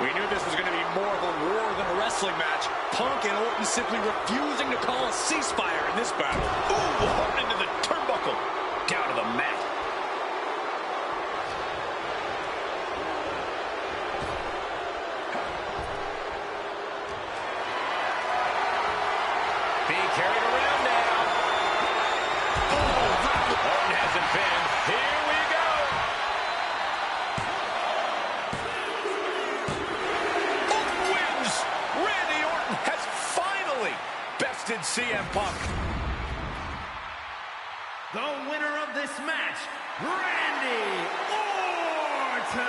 S5: We knew this was going to be more of a war than a wrestling match. Punk and Orton simply refusing to call a ceasefire in this battle.
S2: Ooh, hard into the turnbuckle. Down to the mat. CM Punk.
S7: The winner of this match, Randy Orton.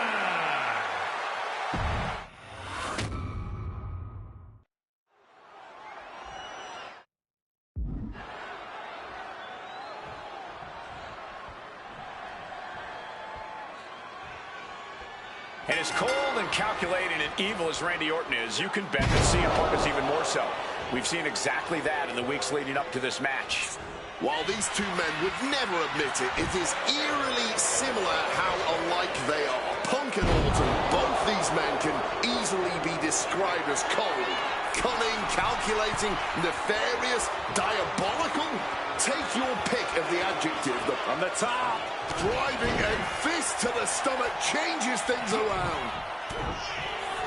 S2: And as cold and calculated and evil as Randy Orton is, you can bet that CM Punk is even more so. We've seen exactly that in the weeks leading up to this match.
S4: While these two men would never admit it, it is eerily similar how alike they are. Punk and Orton, both these men can easily be described as cold, cunning, calculating, nefarious, diabolical. Take your pick of the adjective.
S2: From the top.
S4: Driving a fist to the stomach changes things around.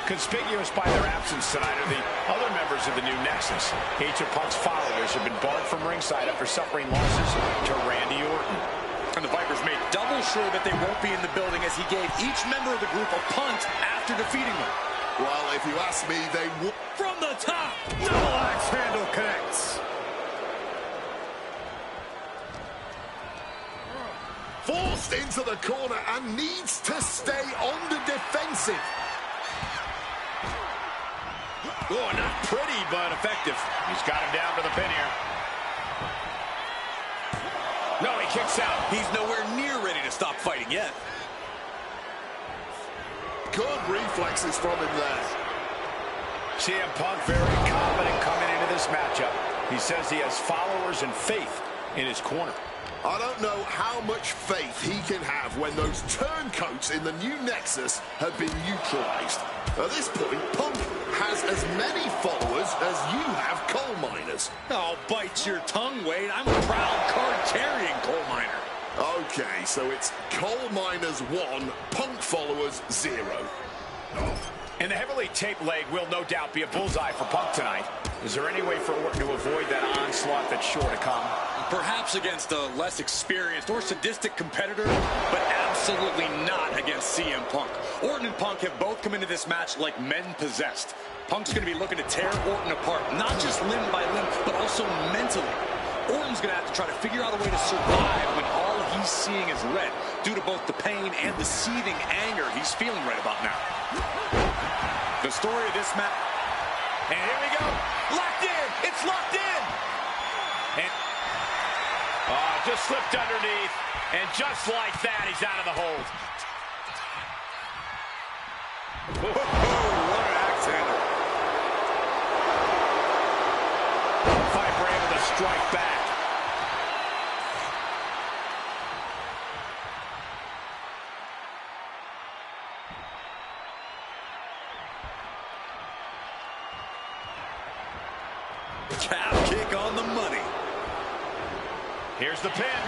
S2: Conspicuous by their absence tonight are the other members of the new Nexus. Each of Punk's followers have been barred from ringside after suffering losses to Randy Orton.
S5: And the Vipers made double sure that they won't be in the building as he gave each member of the group a punt after defeating them.
S4: Well, if you ask me, they would.
S5: From the top.
S3: Double axe handle connects.
S4: Forced into the corner and needs to stay on the defensive.
S2: Oh, not pretty, but effective. He's got him down for the pin here. No, he kicks out.
S5: He's nowhere near ready to stop fighting yet.
S4: Good reflexes from him there.
S2: CM Punk very confident coming into this matchup. He says he has followers and faith in his corner.
S4: I don't know how much faith he can have when those turncoats in the new Nexus have been neutralized. At this point, Punk has as many followers as you have coal miners.
S5: Oh, bite your tongue, Wade. I'm a proud card-carrying coal miner.
S4: Okay, so it's coal miners 1, Punk followers 0.
S2: And the heavily taped leg will no doubt be a bullseye for Punk tonight. Is there any way for Orton to avoid that onslaught that's sure to come?
S5: Perhaps against a less experienced or sadistic competitor, but absolutely not against CM Punk. Orton and Punk have both come into this match like men possessed. Punk's going to be looking to tear Orton apart, not just limb by limb, but also mentally. Orton's going to have to try to figure out a way to survive when all he's seeing is red, due to both the pain and the seething anger he's feeling right about now. The story of this match.
S2: And here we go. Locked in. It's locked in. And just slipped underneath. And just like that, he's out of the hold.
S5: Whoa, what an axe handle.
S2: Viper able to strike back.
S5: Calf kick on the money.
S2: Here's the pin.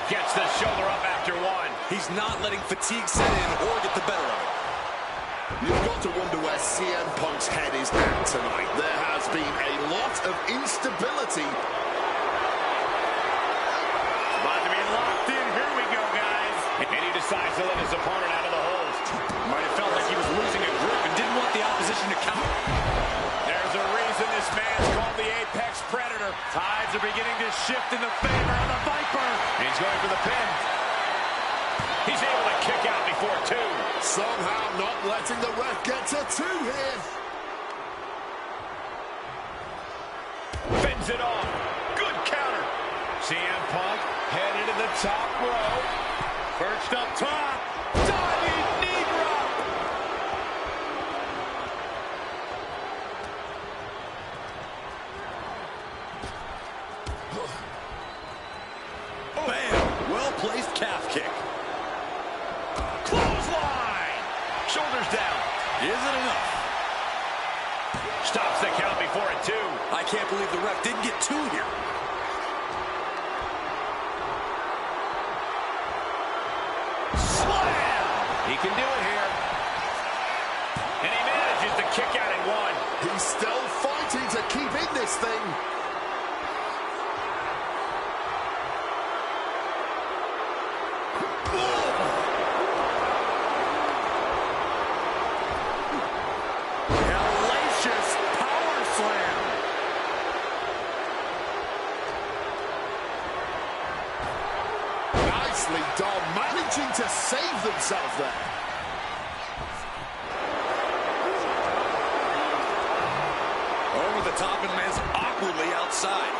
S2: Gets the shoulder up after one.
S5: He's not letting fatigue set in or get the better of it.
S4: You've got to wonder where CM Punk's head is at tonight. There has been a lot of instability.
S2: About to be locked in. Here we go, guys. And he decides to let his opponent out of the hold.
S5: Might have felt like he was losing a grip and didn't want the opposition to counter.
S2: There's a reason this man's called the Apex Predator. Tides are beginning to shift in the favor of the Viper. He's going for the pin. He's able to kick out before 2.
S4: Somehow not letting the ref get to 2 here.
S2: Fends it off. Good counter. CM Punk headed to the top row. Perched up top. Diving knee drop.
S5: Bam! Well-placed calf kick.
S2: Clothesline. Shoulders down.
S5: Is it enough?
S2: Stops the count before a 2.
S5: I can't believe the ref didn't get 2 here.
S2: Slam! He can do it here. And he manages to kick out in 1.
S4: He's still fighting to keep in this thing.
S5: Hellacious power
S4: themselves there.
S5: Over the top and lands awkwardly outside.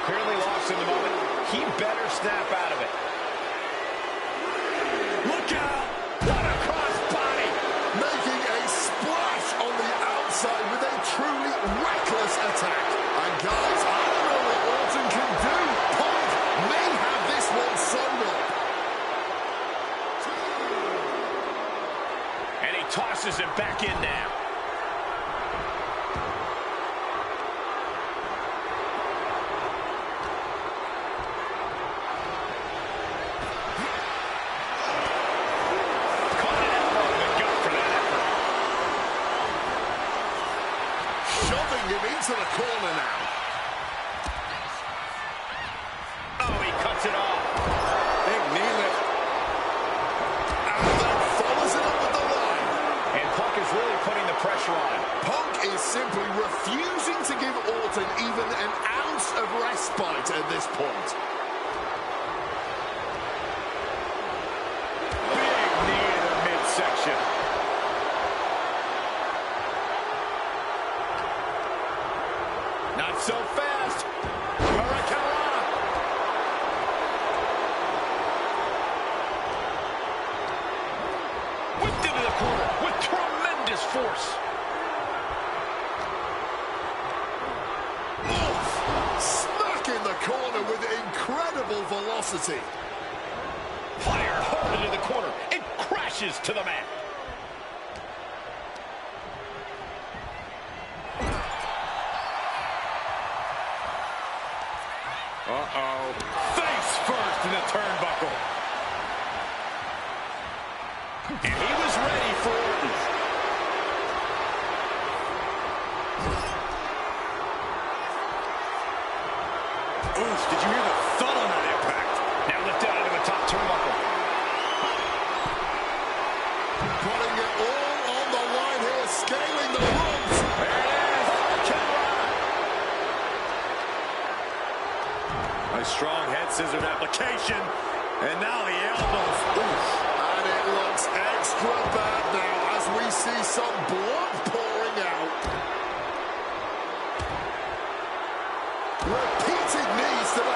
S2: Clearly lost in the moment. He better snap out of it.
S5: Look out!
S2: What a cross body!
S4: Making a splash on the outside with a truly reckless attack. And guys, I don't know what Orton can do. Punk may have this one sewn up.
S2: And he tosses him back in now.
S4: Into the corner now.
S2: Oh, he cuts it off.
S5: Big knee lift.
S4: And then follows it up with the line.
S2: And Punk is really putting the pressure on.
S4: Punk is simply refusing to give Orton even an ounce of respite at this point.
S2: Big knee in the midsection. Not so fast. Hurricane. Whipped into the corner with tremendous force.
S4: Oof. Smack in the corner with incredible velocity.
S2: Fire hard into the corner. It crashes to the mat.
S5: Uh-oh. Face first in the turnbuckle.
S2: And he was ready for Orton.
S5: Oof, did you hear the thud on that impact?
S2: Now lifted out of the top turnbuckle.
S4: Putting it all on the line here, scaling the ropes.
S2: There it is.
S5: A strong head scissored application. And now the elbows. Oof.
S4: And it looks extra bad now as we see some blood pouring out. Repeated knees to the...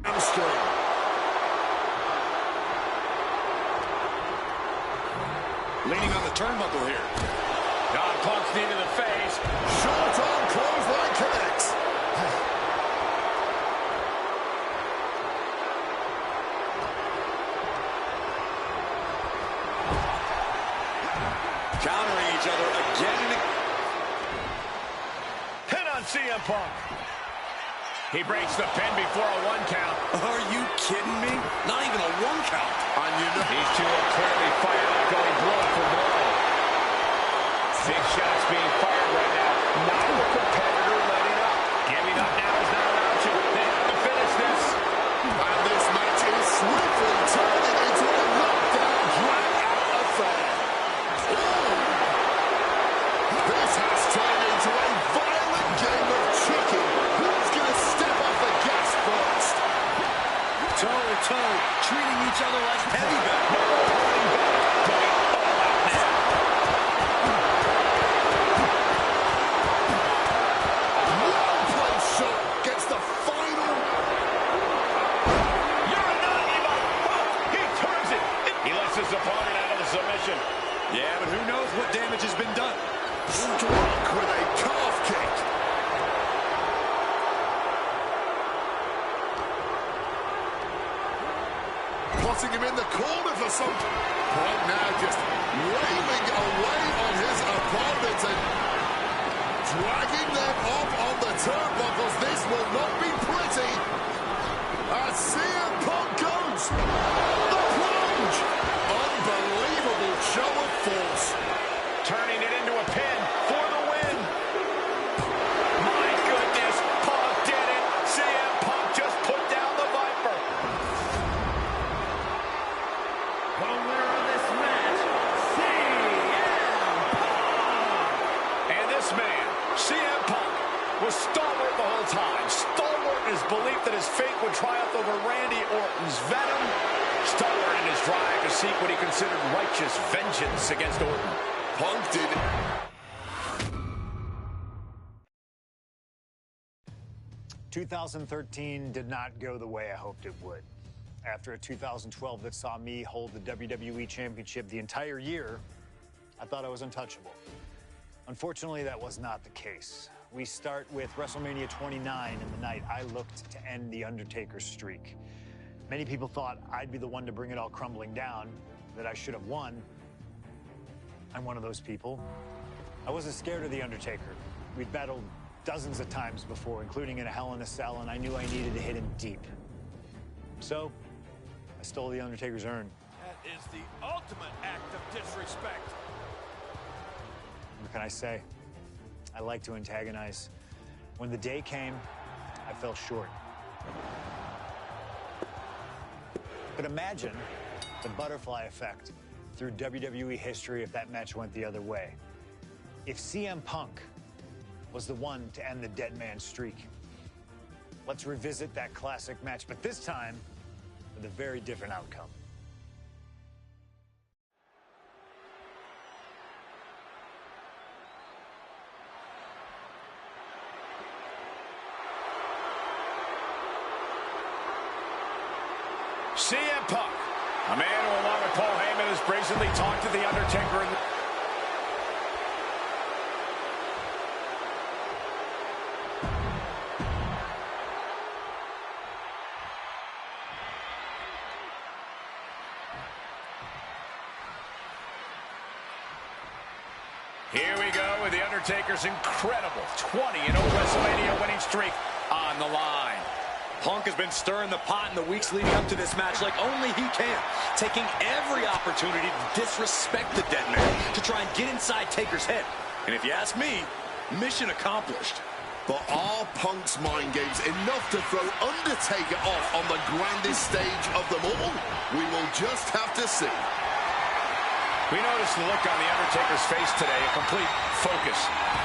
S4: hamstring.
S5: Leaning on the turnbuckle here.
S2: Got Punk's knee to the face.
S4: Short arm clothesline connects.
S5: Countering each other again and again.
S2: Pin on CM Punk. He breaks the pin before a 1 count.
S5: Are you kidding me? Not even a 1 count.
S4: And you know...
S2: These two are clearly fired up, going blow for blow. Big shots being fired right now. Not the competitor letting up. Giving up now is not an option. They have to finish this.
S4: And this match is swiftly turning into a knockdown, drag-out affair. Ooh. This has turned into a violent game of chicken. Who's going to step off the gas first?
S5: Toe-to-toe, treating each other like heavy back.
S2: Going all out now.
S4: Well-placed shot gets the final.
S2: You're not even. Oh, he turns it. He lets his opponent out of the submission.
S5: Yeah, but who knows what damage has been done.
S4: Struck with a calf kick. Plotting him in the corner for some... Punk now just wailing away on his opponent and dragging them up on the turnbuckles. This will not be pretty. As CM Punk goes. The plunge. Unbelievable
S2: belief that his fate would triumph over Randy Orton's venom, stubborn in his drive to seek what he considered righteous vengeance against Orton.
S4: Punk did.
S1: 2013 did not go the way I hoped it would. After a 2012 that saw me hold the WWE Championship the entire year, I thought I was untouchable. Unfortunately, that was not the case. We start with WrestleMania 29 and the night I looked to end The Undertaker's streak. Many people thought I'd be the one to bring it all crumbling down, that I should have won. I'm one of those people. I wasn't scared of The Undertaker. We'd battled dozens of times before, including in a Hell in a Cell, and I knew I needed to hit him deep. So, I stole The Undertaker's urn.
S3: That is the ultimate act of disrespect.
S1: What can I say? I like to antagonize. When the day came, I fell short. But imagine the butterfly effect through WWE history if that match went the other way. If CM Punk was the one to end the dead man streak. Let's revisit that classic match, but this time with a very different outcome.
S2: CM Punk, a man who, along with Paul Heyman, has brazenly talked to The Undertaker in Here we go with The Undertaker's incredible 20-0 WrestleMania winning streak on the line.
S5: Punk has been stirring the pot in the weeks leading up to this match like only he can, taking every opportunity to disrespect the dead man, to try and get inside Taker's head. And if you ask me, mission accomplished.
S4: But are Punk's mind games enough to throw Undertaker off on the grandest stage of them all? We will just have to see.
S2: We noticed the look on The Undertaker's face today, a complete focus.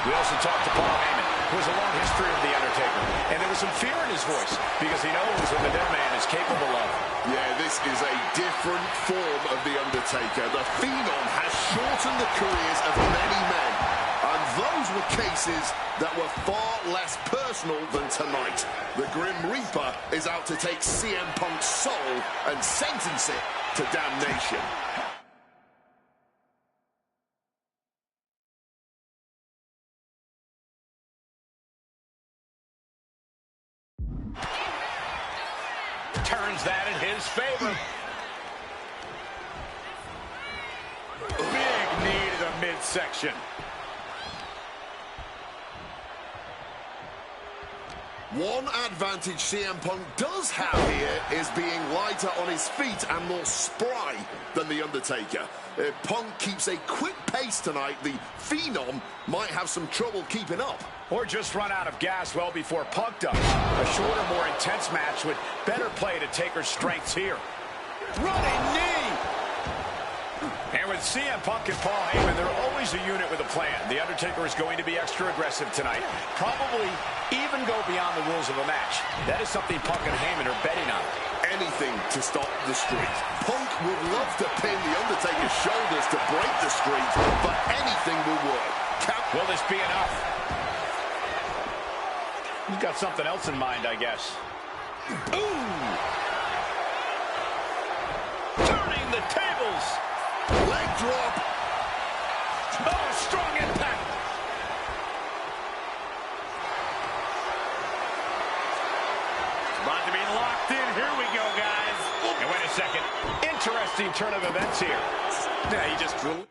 S2: We also talked to Paul Heyman, who has a long history of The Undertaker. And there was some fear in his voice, because he knows what the dead man is capable of.
S4: Yeah, this is a different form of The Undertaker. The Phenom has shortened the careers of many men. And those were cases that were far less personal than tonight. The Grim Reaper is out to take CM Punk's soul and sentence it to damnation.
S2: Turns that in his favor. Big knee to the midsection.
S4: One advantage CM Punk does have here is being lighter on his feet and more spry than The Undertaker. If Punk keeps a quick pace tonight, the Phenom might have some trouble keeping up.
S2: Or just run out of gas well before Punk does. A shorter, more intense match would better play to Taker's strengths here. Running knee! And with CM Punk and Paul Heyman, they're always a unit with a plan. The Undertaker is going to be extra aggressive tonight. Probably even go beyond the rules of a match. That is something Punk and Heyman are betting on.
S4: Anything to stop the streak. Punk would love to pin The Undertaker's shoulders to break the streak, but anything will work.
S2: Will this be enough? You've got something else in mind, I guess. Ooh! Turning the tables!
S4: Leg drop!
S2: Oh, strong impact!
S3: About to be locked in. Here we go, guys.
S2: And wait a second. Interesting turn of events here.
S5: Yeah, he just released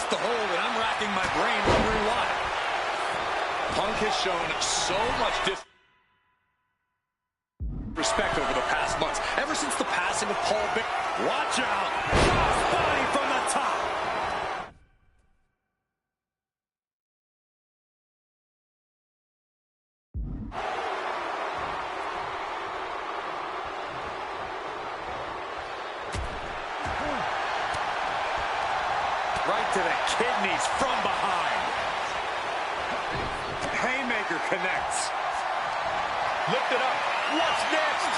S5: the hold, and I'm racking my brain wondering why. Punk has shown so much disrespect over the past months. Ever since the passing of Paul Vick.
S3: Watch out. Crossbody from the top.
S5: Right to the kidneys from behind.
S3: Haymaker
S2: connects. Lift it up. What's next?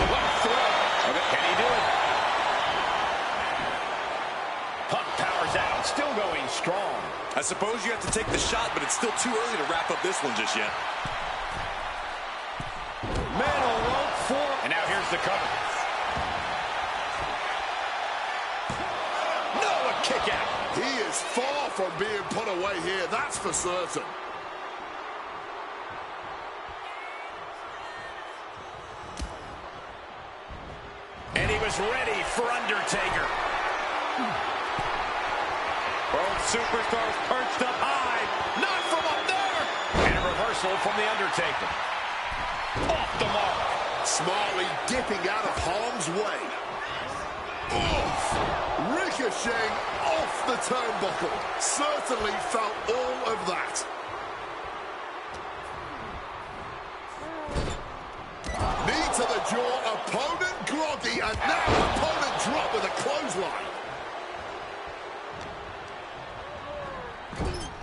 S2: What a throw. Okay. Can he do it? Punk powers out. Still going strong.
S5: I suppose you have to take the shot, but it's still too early to wrap up this one just yet.
S2: Metal rope for. And now here's the cover. No, a kick out.
S4: He is far from being put away here, that's for certain.
S2: And he was ready for Undertaker. Both superstars perched up high. Not from up there. And a reversal from the Undertaker. Off the mark.
S4: Smartly dipping out of harm's way. Off. Ricocheting off the turnbuckle. Certainly felt all of that. Knee to the jaw, opponent groggy, and now opponent drop with a clothesline.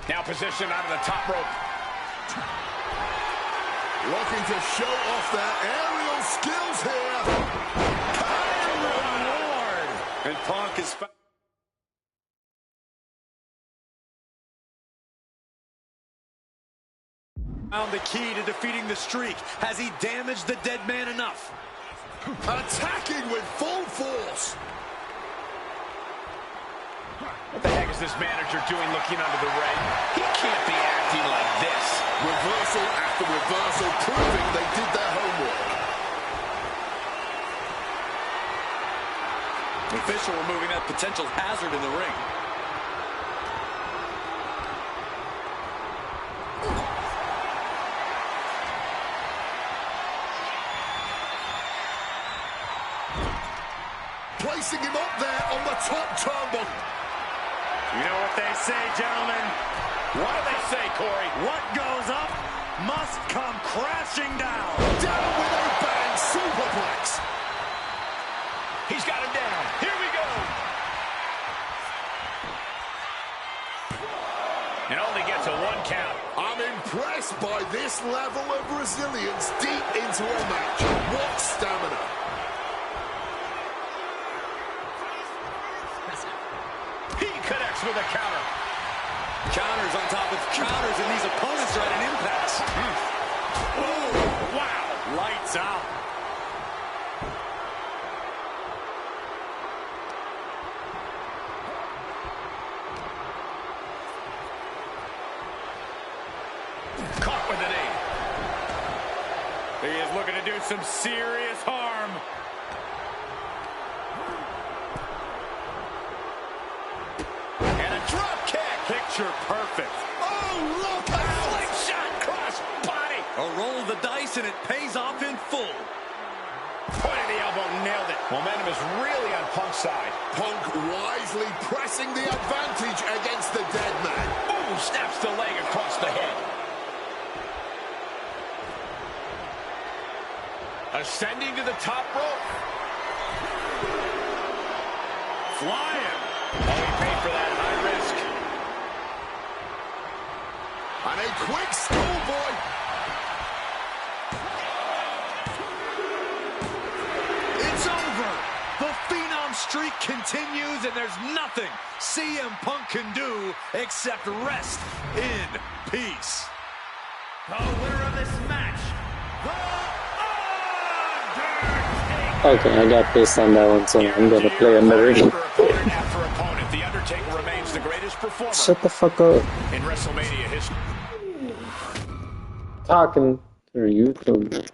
S2: Now positioned out of the top rope.
S4: Looking to show off their aerial skills here.
S2: Lord.
S5: And Punk is found the key to defeating the streak. Has he damaged the dead man enough?
S4: Attacking with full force.
S2: What the heck is this manager doing looking under the ring? He can't be acting like this.
S4: Reversal after reversal, proving they did their homework.
S5: The official removing that potential hazard in the ring.
S4: Placing him up there on the top turnbuckle.
S3: You know what they say, gentlemen?
S2: What do they say, Corey?
S3: What goes up must come crashing down.
S4: Down with a bang, superplex.
S2: He's got him down. Here we go. It only gets a 1 count.
S4: I'm impressed by this level of resilience deep into a match. What stamina.
S2: He connects with a counter.
S5: Counters on top of counters, and these opponents are at an impasse.
S3: Oh, wow. Lights out.
S2: Caught with an knee.
S3: He is looking to do some serious harm.
S2: And a drop kick.
S3: Picture perfect.
S4: Oh, look out!
S2: Slingshot cross body.
S5: A roll of the dice, and it pays off in full.
S2: Point of the elbow, nailed it. Momentum is really on Punk's side.
S4: Punk wisely pressing the advantage against the dead man.
S2: Ooh, snaps the leg across the head. Ascending to the top rope.
S3: Flying.
S2: Oh, he paid for that high risk.
S4: And a quick schoolboy.
S5: It's over. The Phenom streak continues, and there's nothing CM Punk can do except rest in peace.
S7: The winner of this match,
S6: Okay, I got this on that one, so I'm gonna play on the ring.
S2: Opponent after opponent, the Undertaker remains the greatest performer
S6: Shut the fuck up.
S2: in WrestleMania history.
S6: Talking through YouTube.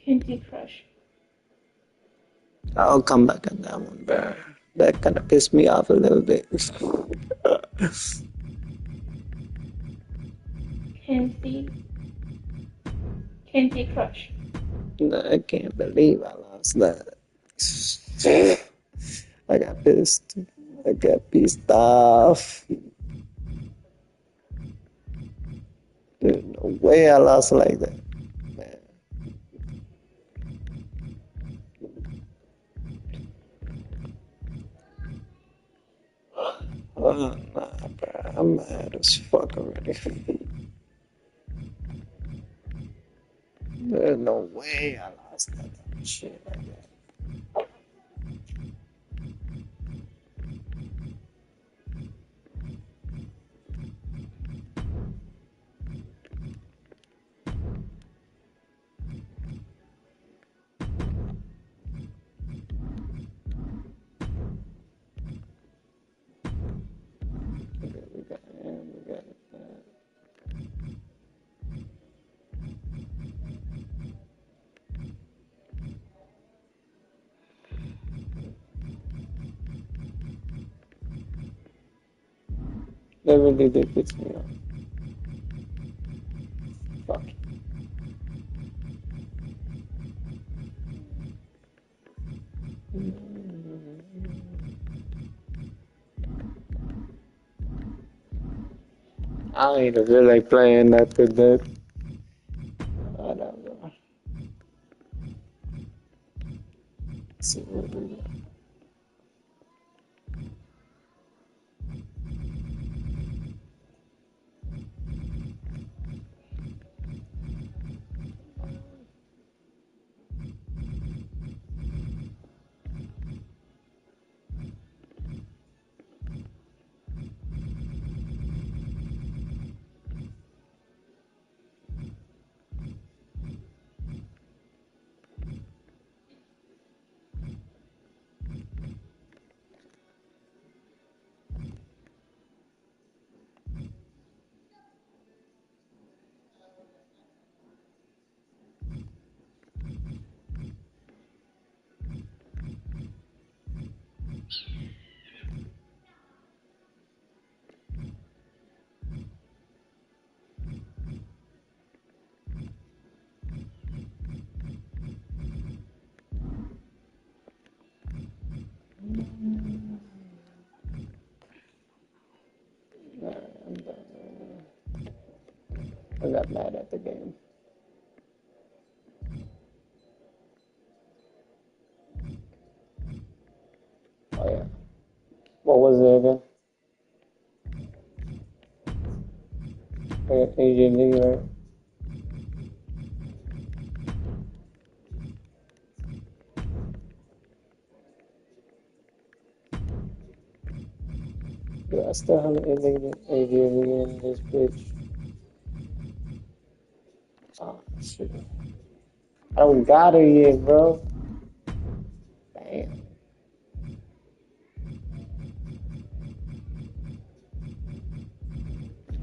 S8: Candy Crush.
S6: I'll come back on that one, bro. That kind of pissed me off a little bit.
S8: Candy Crush.
S6: No, I can't believe I lost that. I got pissed. I got pissed off. There's no way I lost like that. Man. I'm mad as fuck already. There's no way I lost that shit like that. Okay, we got him, we got that. That really did piss me off. Fuck. I ain't feel like playing that good bit. Whatever. Let's see what we got. I'm done. I got mad at the game. Oh yeah. What was it again? AJ Lee, right? Yeah, I still have AJ Lee in this bitch. Oh shit. I don't got it yet, bro. Damn.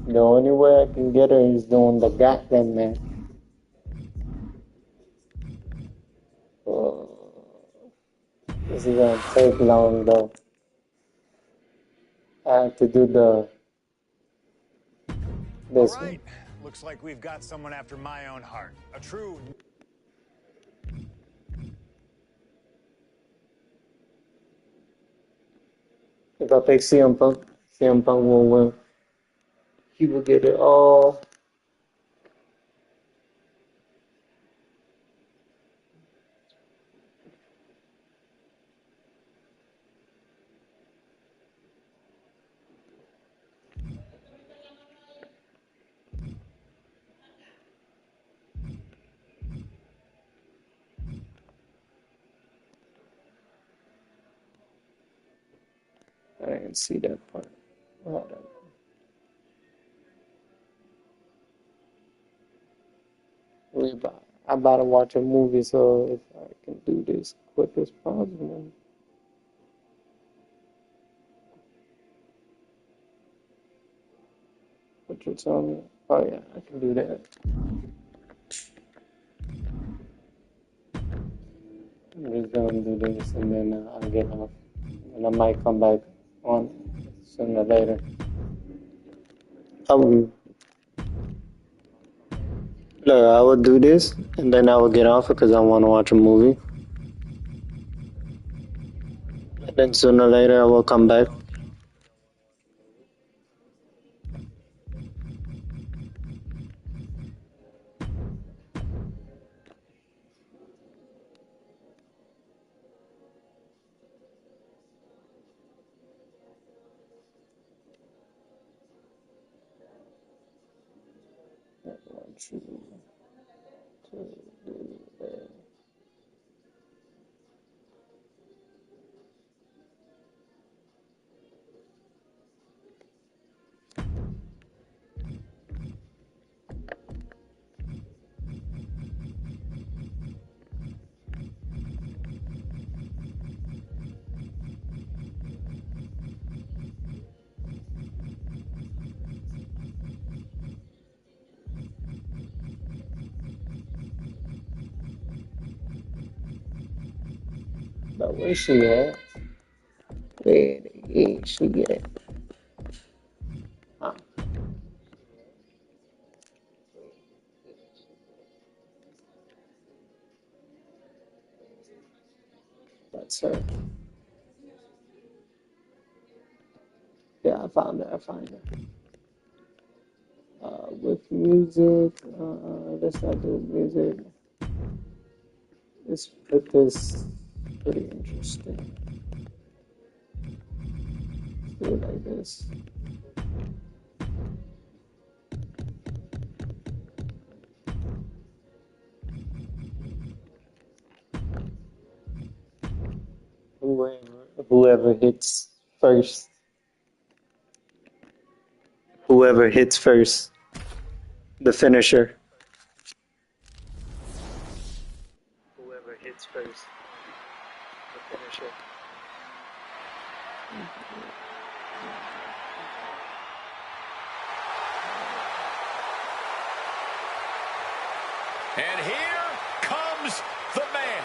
S6: The only way I can get her is doing the goddamn match. This is gonna take long though. I have to do this
S1: All
S6: one.
S1: right. Looks like we've got someone after my own heart. A true.
S6: If I pick CM Punk will win. He will get it all. I didn't see that part. Hold on. I'm about to watch a movie, so if I can do this quick as possible. What you tell me? Oh yeah, I can do that. I'm just gonna do this and then I'll get off. And I might come back on sooner or later. I will do this and then I will get off because I want to watch a movie. And then sooner or later I will come back. want you to do that. But where's she at? Where is she at? Huh. That's her. Yeah, I found her. I found her. With music, let's not do music. Let's put this pretty interesting. Let's do it like this. Whoever hits first. Whoever hits first. The finisher. Whoever hits first. The finisher.
S2: And here comes the man.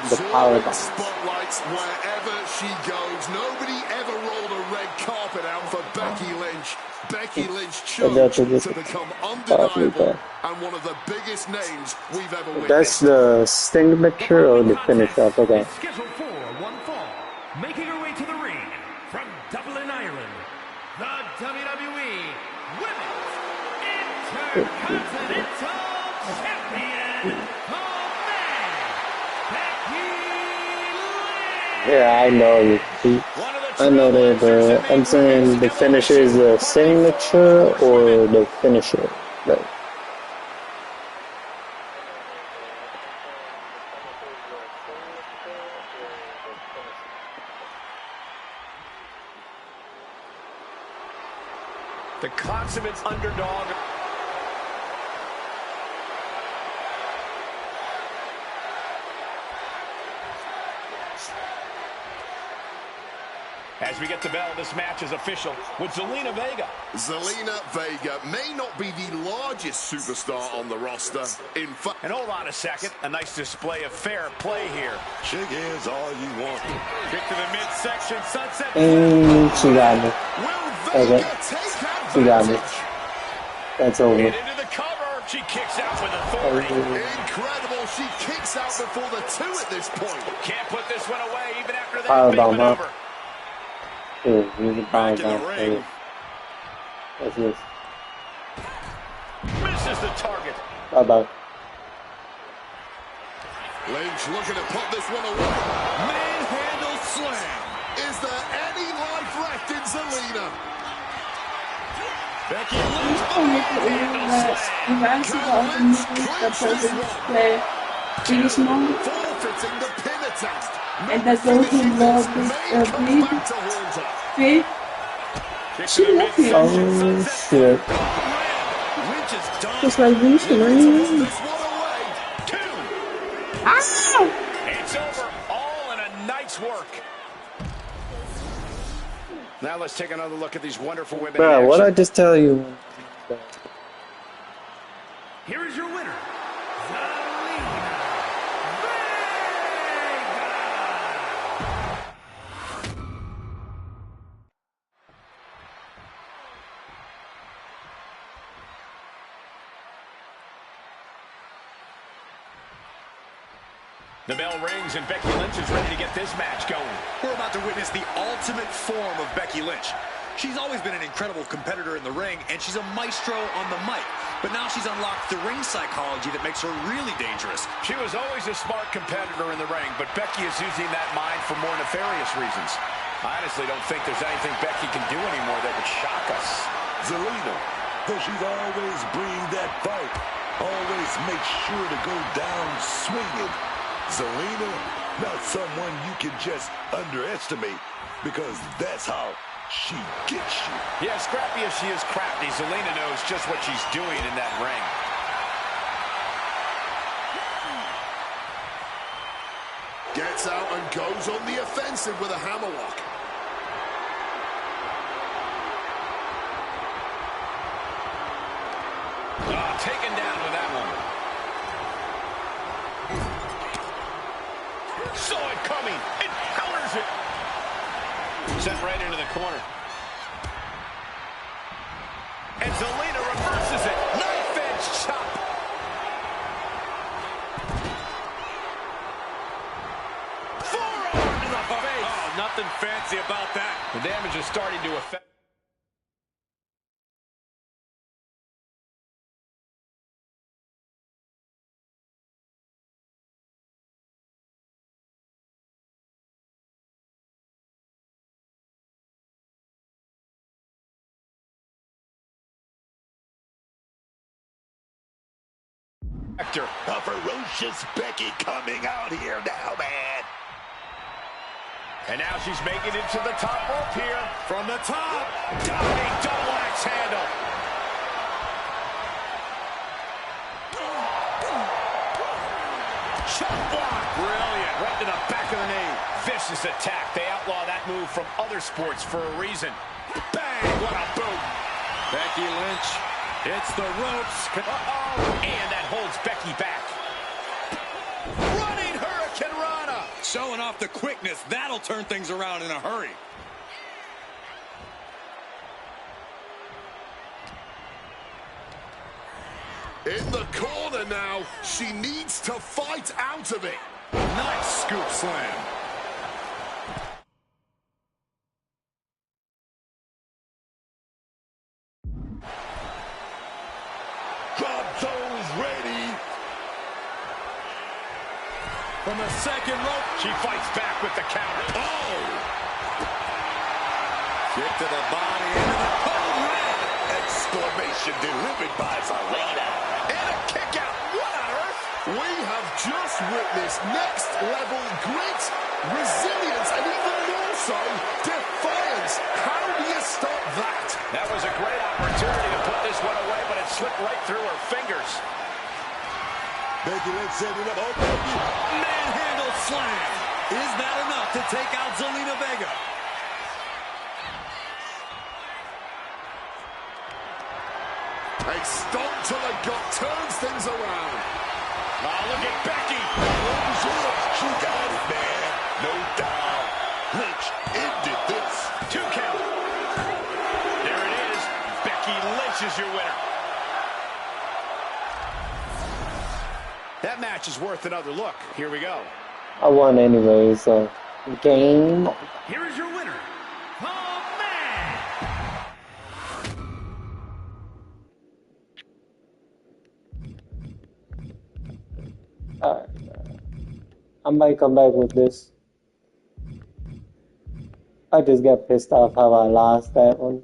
S4: Absorbing spotlights wherever she goes. Nobody ever rolled a red carpet out for Becky Lynch. Becky Lynch chose to become undeniable and one of the biggest names we've ever witnessed.
S6: That's the signature or the finisher? I forgot.
S7: Scheduled for one fall, making her way to the ring from Dublin, Ireland, the WWE Women's Intercontinental Champion, Becky Lynch.
S6: Yeah, I know. I know that. I'm saying the finisher is the signature or the finisher. Like,
S2: The consummate underdog. As we get the bell, this match is official with Zelina Vega.
S4: Zelina Vega may not be the largest superstar on the roster. In fact,
S2: And hold on a second, a nice display of fair play here.
S3: Shake hands all you want.
S2: Kick to the midsection, sunset.
S6: she got me.
S4: will Vega take
S6: She got me.
S4: advantage?
S6: That's over.
S2: And into the cover. She kicks out with authority.
S4: Incredible. She kicks out before the two at this point.
S2: Can't put this one away even after that
S6: Power
S2: big
S6: bomb, huh?
S2: maneuver.
S6: Here, use the power
S3: Back in the
S6: bomb.
S3: ring.
S6: What's this?
S2: Misses the target.
S6: Bye-bye.
S4: Lynch looking to put this one away.
S3: Manhandle slam.
S4: Is there any life left in Zelina?
S3: Becky Lynch.
S8: Ich weiß überhaupt nicht, dass play jedes Mal.
S4: Forfeiting the pin attempt.
S8: And that goes in the bleed.
S4: Back to haunt her.
S8: Wait,
S2: Kick to
S8: she
S2: the
S8: left me.
S6: Oh, shit.
S3: Lynch is done.
S8: Just like this, you know?
S4: This one away.
S2: two.
S8: Ow!
S2: It's over. All in a night's work. Now let's take another look at these wonderful women.
S6: Bro,
S2: in
S6: what'd I
S2: action.
S6: just tell you?
S7: Here is your winner, Zelina Vega.
S2: The bell rings and Becky Lynch is ready to get this match going.
S5: We're about to witness the ultimate form of Becky Lynch. She's always been an incredible competitor in the ring, and she's a maestro on the mic. But now she's unlocked the ring psychology that makes her really dangerous.
S2: She was always a smart competitor in the ring, but Becky is using that mind for more nefarious reasons. I honestly don't think there's anything Becky can do anymore that would shock us.
S4: Zelina
S9: though she's always bring that fight. Always make sure to go down swinging. Zelina, not someone you can just underestimate, because that's how she gets you.
S2: Yeah, scrappy as she is crafty, Zelina knows just what she's doing in that ring.
S4: Gets out and goes on the offensive with a hammerlock.
S2: Oh, taken down with that one. Saw it coming. It counters it. Sent right into the corner. And Zelina reverses it. Knife edge chop. Forearm to the face.
S3: Oh, nothing fancy about that.
S2: The damage is starting to affect.
S9: A ferocious Becky coming out here now, man.
S2: And now she's making it to the top rope here. From the top. Diving double axe handle. Chop block. Brilliant. Right to the back of the knee. Vicious attack. They outlaw that move from other sports for a reason. Bang. What a boot.
S3: Becky Lynch hits the ropes.
S2: And that holds Becky back. Running Hurricane Rana.
S3: Showing off the quickness. That'll turn things around in a hurry.
S4: In the corner now. She needs to fight out of it.
S3: Nice scoop slam.
S9: Drop those ready.
S3: From the second rope.
S2: She fights back with the counter.
S9: Oh!
S3: Kick to the body into the cold red.
S9: Exclamation delivered by Zelina.
S2: And a kick out. What on earth?
S4: We have just witnessed next level grit, resilience, and even more so, defiance. How do you stop that?
S2: That was a great opportunity to put this one away, but it slipped right through her fingers.
S9: Becky Lynch setting up. Oh, Becky.
S3: Manhandle slam. Is that enough to take out Zelina Vega?
S4: A stomp to the gut turns things around.
S2: Oh, look at Becky.
S9: She got it, man. No doubt. Lynch ended this.
S2: 2 count. There it is. Becky Lynch is your winner. That match is worth another look. Here we go.
S6: I won anyway, so game.
S7: Here is your winner, the man.
S6: Alright, I might come back with this. I just got pissed off how I lost that one.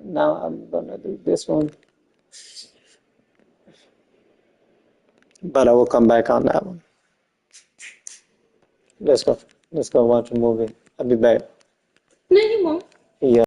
S6: Now I'm gonna do this one. But I will come back on that one. Let's go. Let's go watch a movie. I'll be back.
S8: No, you won't.